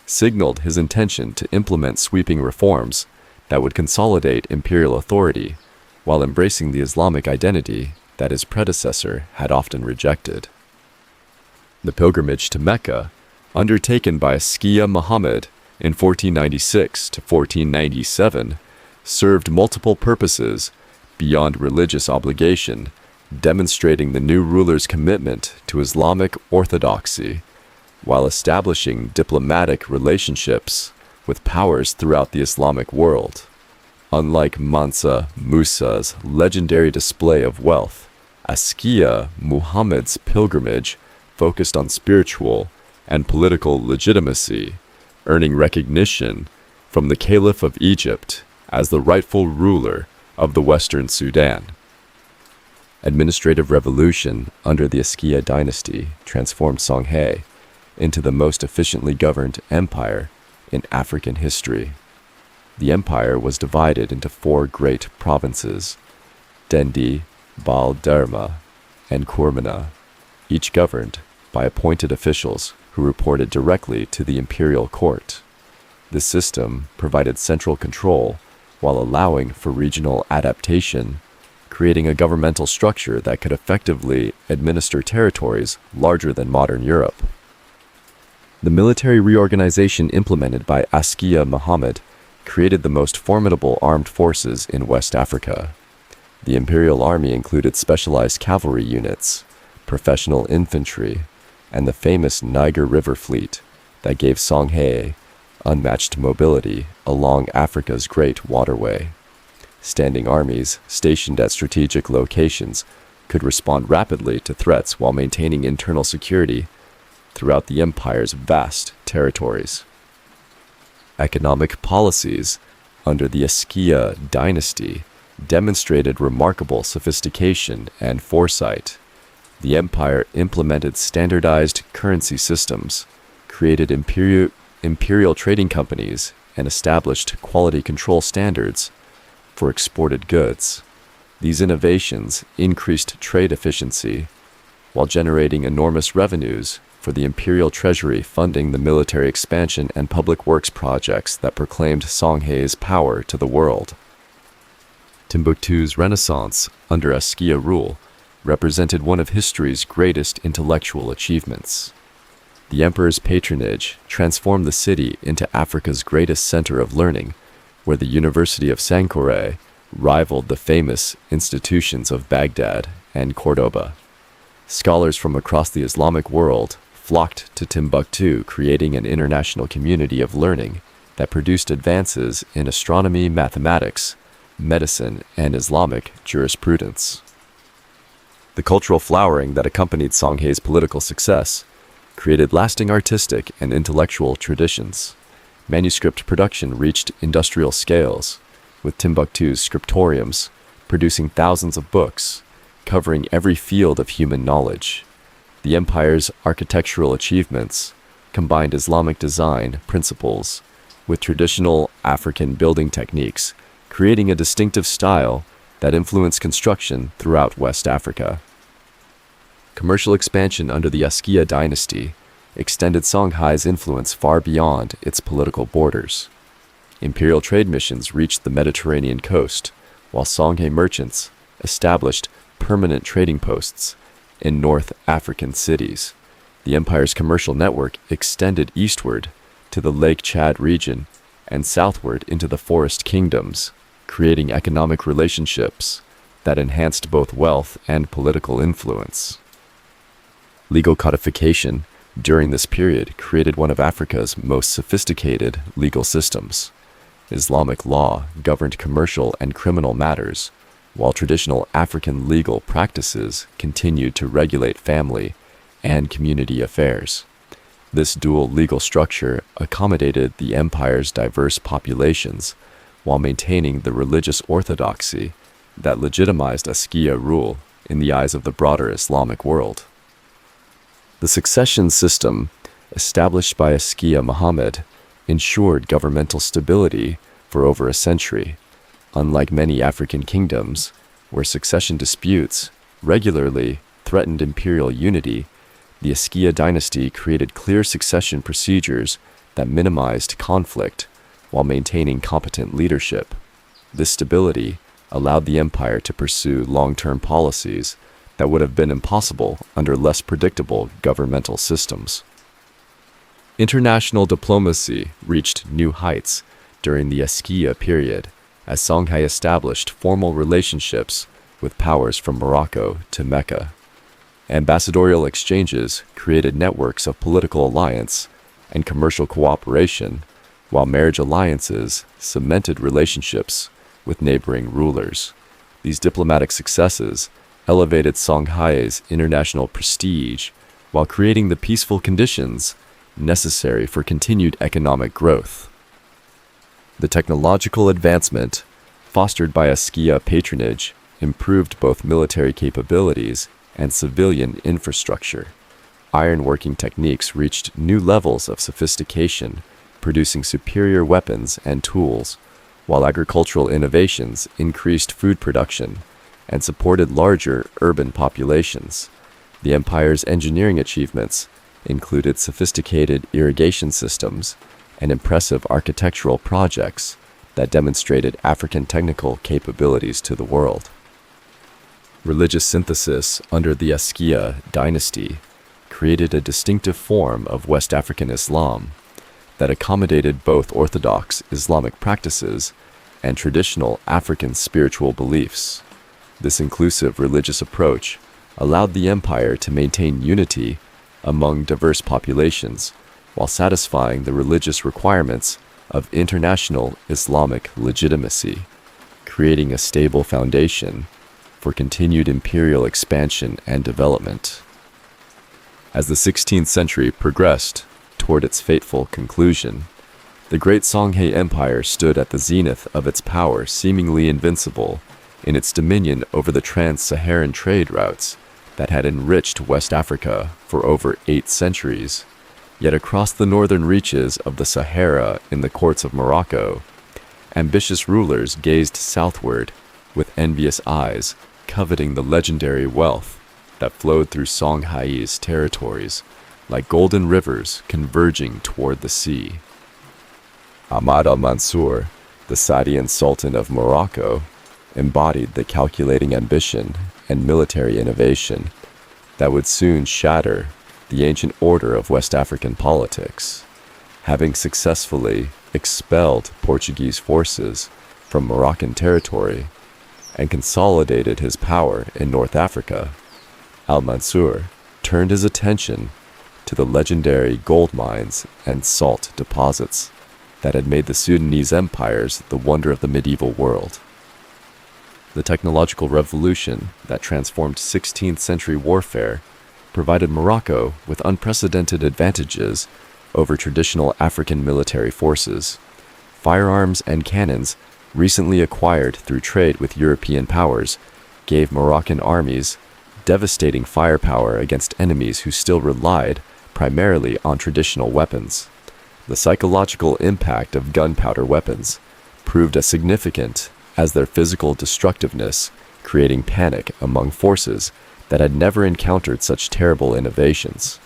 signaled his intention to implement sweeping reforms that would consolidate imperial authority while embracing the Islamic identity that his predecessor had often rejected. The pilgrimage to Mecca, undertaken by Askia Muhammad in 1496 to 1497, served multiple purposes beyond religious obligation, demonstrating the new ruler's commitment to Islamic orthodoxy while establishing diplomatic relationships with powers throughout the Islamic world. Unlike Mansa Musa's legendary display of wealth, Askia Muhammad's pilgrimage focused on spiritual and political legitimacy, earning recognition from the Caliph of Egypt as the rightful ruler of the Western Sudan. Administrative revolution under the Askia dynasty transformed Songhay into the most efficiently governed empire in African history. The empire was divided into 4 great provinces, Dendi, Bal Derma, and Kurmana, each governed by appointed officials who reported directly to the imperial court. This system provided central control while allowing for regional adaptation, creating a governmental structure that could effectively administer territories larger than modern Europe. The military reorganization implemented by Askia Muhammad created the most formidable armed forces in West Africa. The imperial army included specialized cavalry units, professional infantry, and the famous Niger River fleet that gave Songhay unmatched mobility along Africa's great waterway. Standing armies stationed at strategic locations could respond rapidly to threats while maintaining internal security throughout the empire's vast territories. Economic policies under the Askia dynasty demonstrated remarkable sophistication and foresight. The empire implemented standardized currency systems, created imperial trading companies, and established quality control standards for exported goods. These innovations increased trade efficiency while generating enormous revenues for the imperial treasury, funding the military expansion and public works projects that proclaimed Songhay's power to the world. Timbuktu's renaissance under Askia rule represented one of history's greatest intellectual achievements. The emperor's patronage transformed the city into Africa's greatest center of learning, where the University of Sankore rivaled the famous institutions of Baghdad and Cordoba. Scholars from across the Islamic world flocked to Timbuktu, creating an international community of learning that produced advances in astronomy, mathematics, medicine, and Islamic jurisprudence. The cultural flowering that accompanied Songhay's political success created lasting artistic and intellectual traditions. Manuscript production reached industrial scales, with Timbuktu's scriptoriums producing thousands of books, covering every field of human knowledge. The empire's architectural achievements combined Islamic design principles with traditional African building techniques, creating a distinctive style that influenced construction throughout West Africa. Commercial expansion under the Askia dynasty extended Songhai's influence far beyond its political borders. Imperial trade missions reached the Mediterranean coast, while Songhay merchants established permanent trading posts in North African cities. The empire's commercial network extended eastward to the Lake Chad region and southward into the forest kingdoms, creating economic relationships that enhanced both wealth and political influence. Legal codification during this period created one of Africa's most sophisticated legal systems. Islamic law governed commercial and criminal matters, while traditional African legal practices continued to regulate family and community affairs. This dual legal structure accommodated the empire's diverse populations while maintaining the religious orthodoxy that legitimized Askia rule in the eyes of the broader Islamic world. The succession system established by Askia Muhammad ensured governmental stability for over a century. Unlike many African kingdoms, where succession disputes regularly threatened imperial unity, The Askia dynasty created clear succession procedures that minimized conflict while maintaining competent leadership. This stability allowed the empire to pursue long-term policies that would have been impossible under less predictable governmental systems. International diplomacy reached new heights during the Askia period as Songhay established formal relationships with powers from Morocco to Mecca. Ambassadorial exchanges created networks of political alliance and commercial cooperation, while marriage alliances cemented relationships with neighboring rulers. These diplomatic successes elevated Songhai's international prestige while creating the peaceful conditions necessary for continued economic growth. The technological advancement fostered by Askia patronage improved both military capabilities and civilian infrastructure. Ironworking techniques reached new levels of sophistication, producing superior weapons and tools, while agricultural innovations increased food production and supported larger urban populations. The empire's engineering achievements included sophisticated irrigation systems and impressive architectural projects that demonstrated African technical capabilities to the world. Religious synthesis under the Askia dynasty created a distinctive form of West African Islam that accommodated both orthodox Islamic practices and traditional African spiritual beliefs. This inclusive religious approach allowed the empire to maintain unity among diverse populations while satisfying the religious requirements of international Islamic legitimacy, creating a stable foundation for continued imperial expansion and development. As the 16th century progressed toward its fateful conclusion, the great Songhay Empire stood at the zenith of its power, seemingly invincible in its dominion over the Trans-Saharan Trade Routes that had enriched West Africa for over 8 centuries. Yet across the northern reaches of the Sahara in the courts of Morocco, ambitious rulers gazed southward with envious eyes, coveting the legendary wealth that flowed through Songhai's territories like golden rivers converging toward the sea. Ahmad al-Mansur, the Saadian Sultan of Morocco, embodied the calculating ambition and military innovation that would soon shatter the ancient order of West African politics. Having successfully expelled Portuguese forces from Moroccan territory and consolidated his power in North Africa, al-Mansur turned his attention to the legendary gold mines and salt deposits that had made the Sudanese empires the wonder of the medieval world. The technological revolution that transformed 16th century warfare provided Morocco with unprecedented advantages over traditional African military forces. Firearms and cannons, recently acquired through trade with European powers, gave Moroccan armies devastating firepower against enemies who still relied primarily on traditional weapons. The psychological impact of gunpowder weapons proved as significant as their physical destructiveness, creating panic among forces that had never encountered such terrible innovations.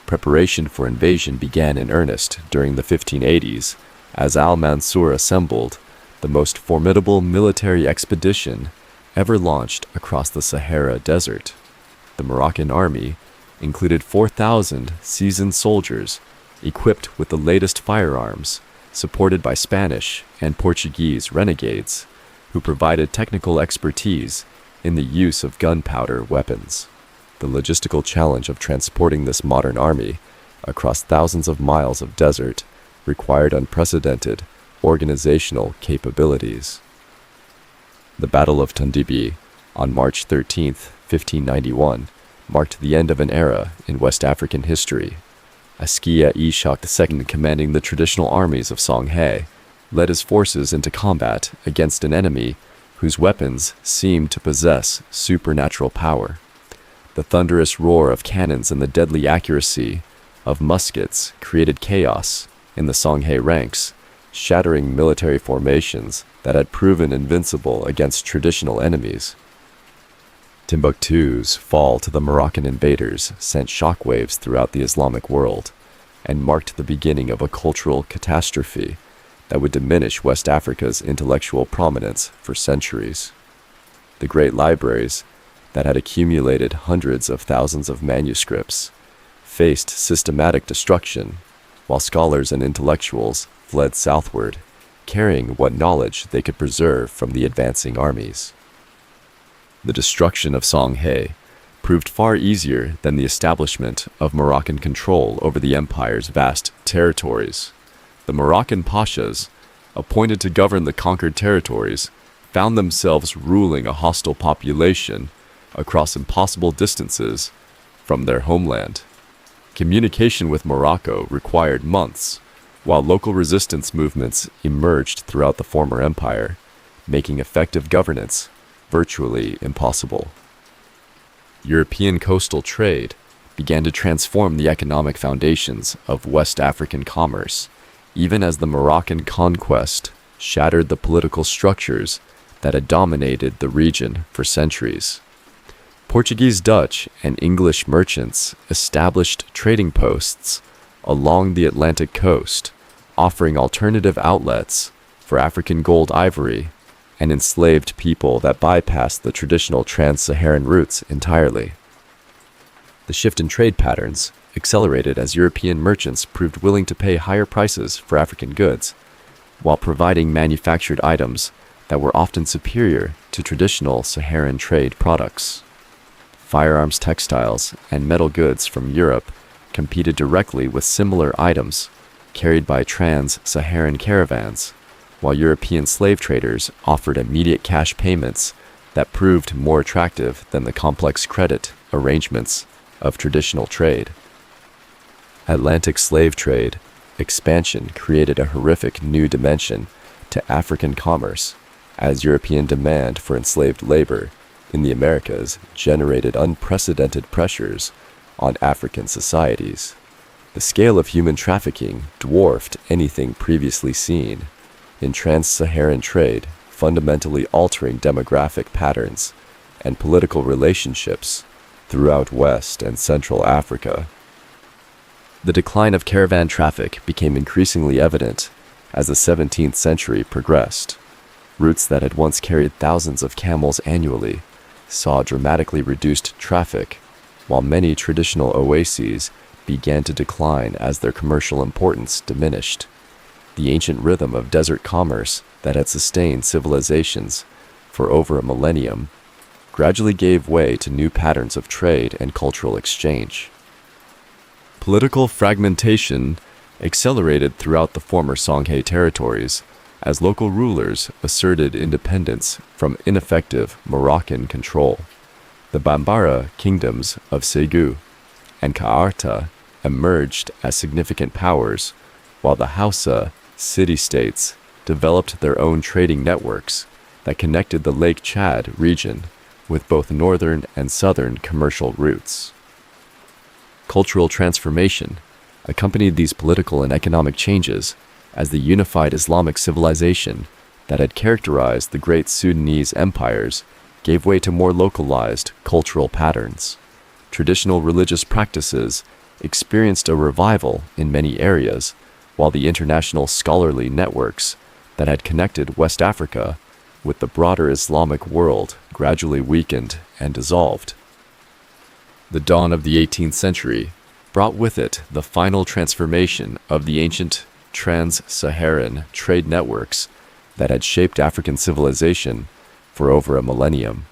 Preparation for invasion began in earnest during the 1580s as al-Mansur assembled the most formidable military expedition ever launched across the Sahara Desert. The Moroccan army included 4,000 seasoned soldiers equipped with the latest firearms, supported by Spanish and Portuguese renegades, who provided technical expertise in the use of gunpowder weapons. The logistical challenge of transporting this modern army across thousands of miles of desert required unprecedented organizational capabilities. The Battle of Tondibi on March 13, 1591, marked the end of an era in West African history. Askia Ishak II, commanding the traditional armies of Songhay, led his forces into combat against an enemy whose weapons seemed to possess supernatural power. The thunderous roar of cannons and the deadly accuracy of muskets created chaos in the Songhay ranks, shattering military formations that had proven invincible against traditional enemies. Timbuktu's fall to the Moroccan invaders sent shockwaves throughout the Islamic world and marked the beginning of a cultural catastrophe that would diminish West Africa's intellectual prominence for centuries. The great libraries that had accumulated hundreds of thousands of manuscripts faced systematic destruction, while scholars and intellectuals fled southward, carrying what knowledge they could preserve from the advancing armies. The destruction of Songhay proved far easier than the establishment of Moroccan control over the empire's vast territories. The Moroccan pashas, appointed to govern the conquered territories, found themselves ruling a hostile population across impossible distances from their homeland. Communication with Morocco required months, while local resistance movements emerged throughout the former empire, making effective governance virtually impossible. European coastal trade began to transform the economic foundations of West African commerce, even as the Moroccan conquest shattered the political structures that had dominated the region for centuries. Portuguese, Dutch, and English merchants established trading posts along the Atlantic coast, offering alternative outlets for African gold, ivory, and enslaved people that bypassed the traditional Trans-Saharan routes entirely. The shift in trade patterns accelerated as European merchants proved willing to pay higher prices for African goods, while providing manufactured items that were often superior to traditional Saharan trade products. Firearms, textiles, and metal goods from Europe competed directly with similar items carried by trans-Saharan caravans, while European slave traders offered immediate cash payments that proved more attractive than the complex credit arrangements of traditional trade. Atlantic slave trade expansion created a horrific new dimension to African commerce, as European demand for enslaved labor in the Americas generated unprecedented pressures on African societies. The scale of human trafficking dwarfed anything previously seen in trans-Saharan trade, fundamentally altering demographic patterns and political relationships throughout West and Central Africa. The decline of caravan traffic became increasingly evident as the 17th century progressed. Routes that had once carried thousands of camels annually saw dramatically reduced traffic, while many traditional oases began to decline as their commercial importance diminished. The ancient rhythm of desert commerce that had sustained civilizations for over a millennium gradually gave way to new patterns of trade and cultural exchange. Political fragmentation accelerated throughout the former Songhay territories as local rulers asserted independence from ineffective Moroccan control. The Bambara kingdoms of Segu and Kaarta emerged as significant powers, while the Hausa city-states developed their own trading networks that connected the Lake Chad region with both northern and southern commercial routes. Cultural transformation accompanied these political and economic changes as the unified Islamic civilization that had characterized the great Sudanese empires gave way to more localized cultural patterns. Traditional religious practices experienced a revival in many areas, while the international scholarly networks that had connected West Africa with the broader Islamic world gradually weakened and dissolved. The dawn of the 18th century brought with it the final transformation of the ancient Trans-Saharan trade networks that had shaped African civilization for over a millennium.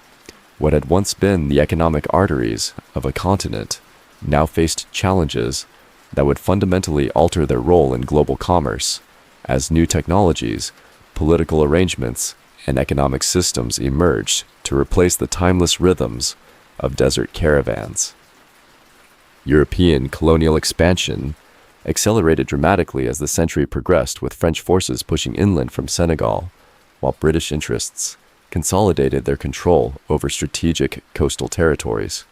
What had once been the economic arteries of a continent now faced challenges that would fundamentally alter their role in global commerce, as new technologies, political arrangements, and economic systems emerged to replace the timeless rhythms of desert caravans. European colonial expansion accelerated dramatically as the century progressed, with French forces pushing inland from Senegal, while British interests consolidated their control over strategic coastal territories.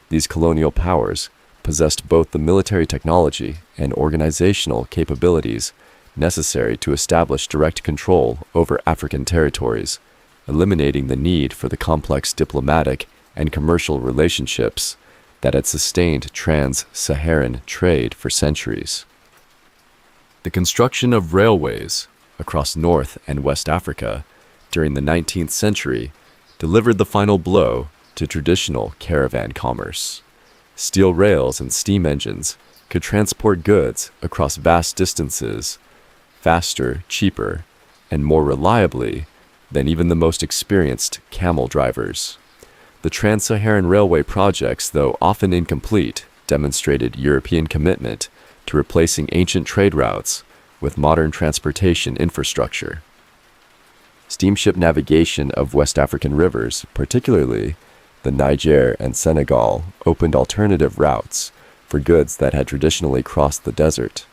These colonial powers possessed both the military technology and organizational capabilities necessary to establish direct control over African territories, eliminating the need for the complex diplomatic and commercial relationships that had sustained trans-Saharan trade for centuries. The construction of railways across North and West Africa during the 19th century delivered the final blow to traditional caravan commerce. Steel rails and steam engines could transport goods across vast distances faster, cheaper, and more reliably than even the most experienced camel drivers. The Trans-Saharan Railway projects, though often incomplete, demonstrated European commitment to replacing ancient trade routes with modern transportation infrastructure. Steamship navigation of West African rivers, particularly the Niger and Senegal, opened alternative routes for goods that had traditionally crossed the desert.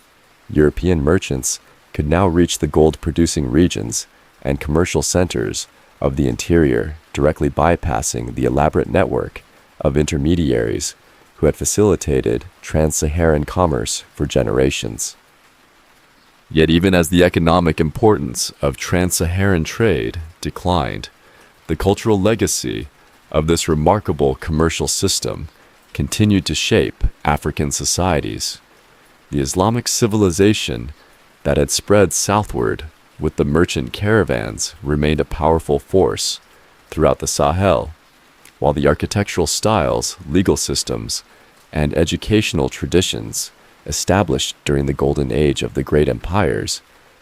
European merchants could now reach the gold-producing regions and commercial centers of the interior, directly bypassing the elaborate network of intermediaries who had facilitated trans-Saharan commerce for generations. Yet even as the economic importance of trans-Saharan trade declined, the cultural legacy of this remarkable commercial system continued to shape African societies. The Islamic civilization that had spread southward with the merchant caravans remained a powerful force throughout the Sahel, while the architectural styles, legal systems, and educational traditions established during the golden age of the great empires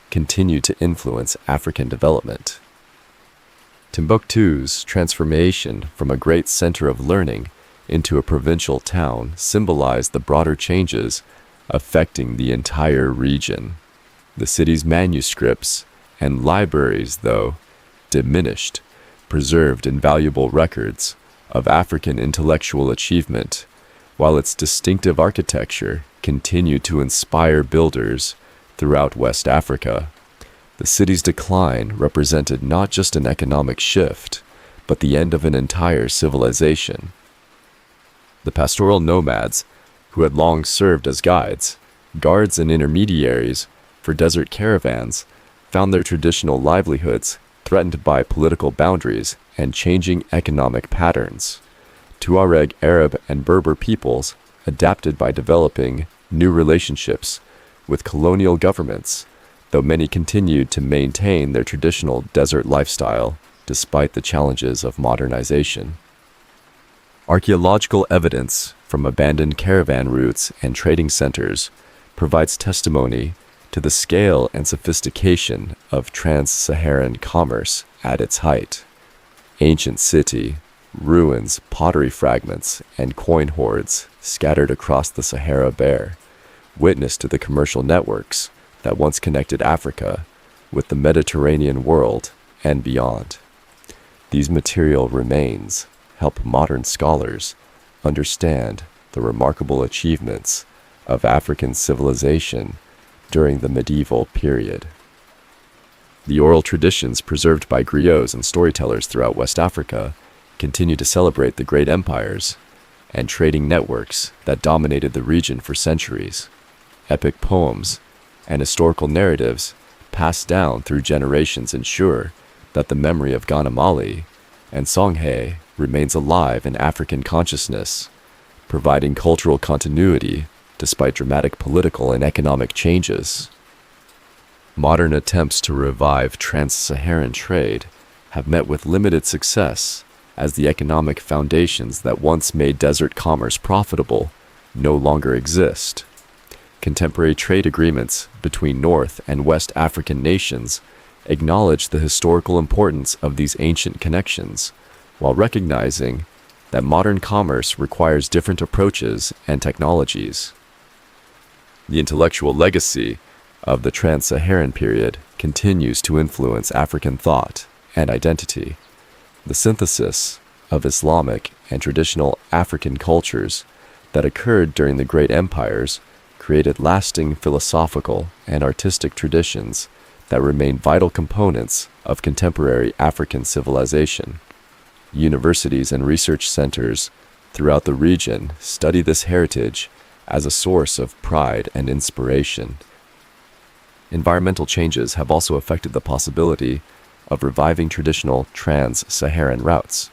continued to influence African development. Timbuktu's transformation from a great center of learning into a provincial town symbolized the broader changes affecting the entire region. The city's manuscripts and libraries, though diminished, preserved invaluable records of African intellectual achievement, while its distinctive architecture continued to inspire builders throughout West Africa. The city's decline represented not just an economic shift, but the end of an entire civilization. The pastoral nomads, who had long served as guides, guards, and intermediaries for desert caravans, found their traditional livelihoods threatened by political boundaries and changing economic patterns. Tuareg, Arab, and Berber peoples adapted by developing new relationships with colonial governments, though many continued to maintain their traditional desert lifestyle despite the challenges of modernization. Archaeological evidence from abandoned caravan routes and trading centers provides testimony to the scale and sophistication of trans-Saharan commerce at its height. Ancient city, ruins, pottery fragments, and coin hoards scattered across the Sahara bear witness to the commercial networks that once connected Africa with the Mediterranean world and beyond. These material remains help modern scholars understand the remarkable achievements of African civilization during the medieval period. The oral traditions preserved by griots and storytellers throughout West Africa continue to celebrate the great empires and trading networks that dominated the region for centuries. Epic poems and historical narratives passed down through generations ensure that the memory of Ghana Mali and Songhay remains alive in African consciousness, providing cultural continuity despite dramatic political and economic changes. Modern attempts to revive trans-Saharan trade have met with limited success as the economic foundations that once made desert commerce profitable no longer exist. Contemporary trade agreements between North and West African nations acknowledge the historical importance of these ancient connections, while recognizing that modern commerce requires different approaches and technologies. The intellectual legacy of the Trans-Saharan period continues to influence African thought and identity. The synthesis of Islamic and traditional African cultures that occurred during the great empires created lasting philosophical and artistic traditions that remain vital components of contemporary African civilization. Universities and research centers throughout the region study this heritage as a source of pride and inspiration. Environmental changes have also affected the possibility of reviving traditional trans-Saharan routes.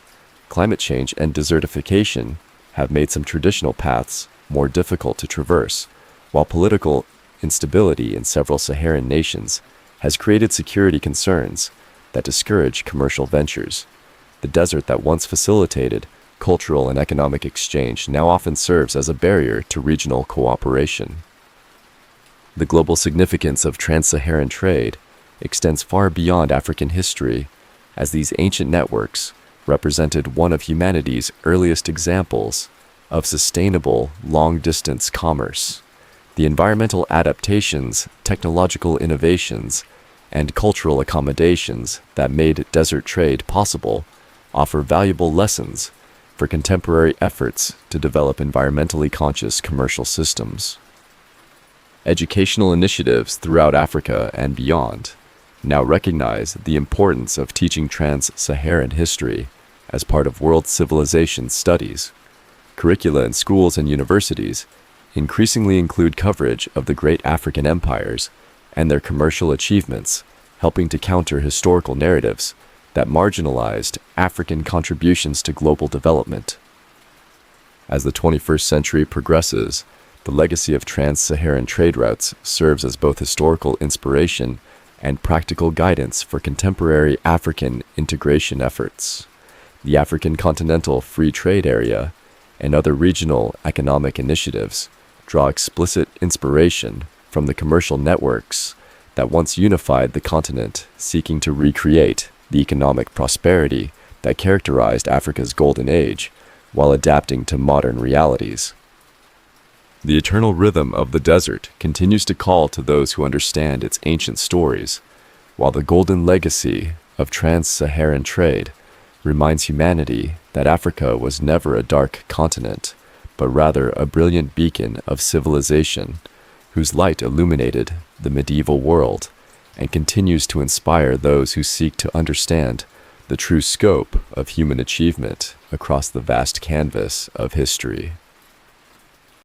climate change and desertification have made some traditional paths more difficult to traverse, while political instability in several Saharan nations has created security concerns that discourage commercial ventures. The desert that once facilitated cultural and economic exchange now often serves as a barrier to regional cooperation. The global significance of trans-Saharan trade extends far beyond African history, as these ancient networks represented one of humanity's earliest examples of sustainable long-distance commerce. The environmental adaptations, technological innovations, and cultural accommodations that made desert trade possible offer valuable lessons for contemporary efforts to develop environmentally conscious commercial systems. Educational initiatives throughout Africa and beyond now recognize the importance of teaching trans-Saharan history as part of world civilization studies. Curricula in schools and universities increasingly include coverage of the great African empires and their commercial achievements, helping to counter historical narratives that marginalized African contributions to global development. As the 21st century progresses, the legacy of trans-Saharan trade routes serves as both historical inspiration and practical guidance for contemporary African integration efforts. The African Continental Free Trade Area and other regional economic initiatives draw explicit inspiration from the commercial networks that once unified the continent, seeking to recreate the economic prosperity that characterized Africa's golden age while adapting to modern realities. The eternal rhythm of the desert continues to call to those who understand its ancient stories, while the golden legacy of trans-Saharan trade reminds humanity that Africa was never a dark continent, but rather a brilliant beacon of civilization whose light illuminated the medieval world and continues to inspire those who seek to understand the true scope of human achievement across the vast canvas of history.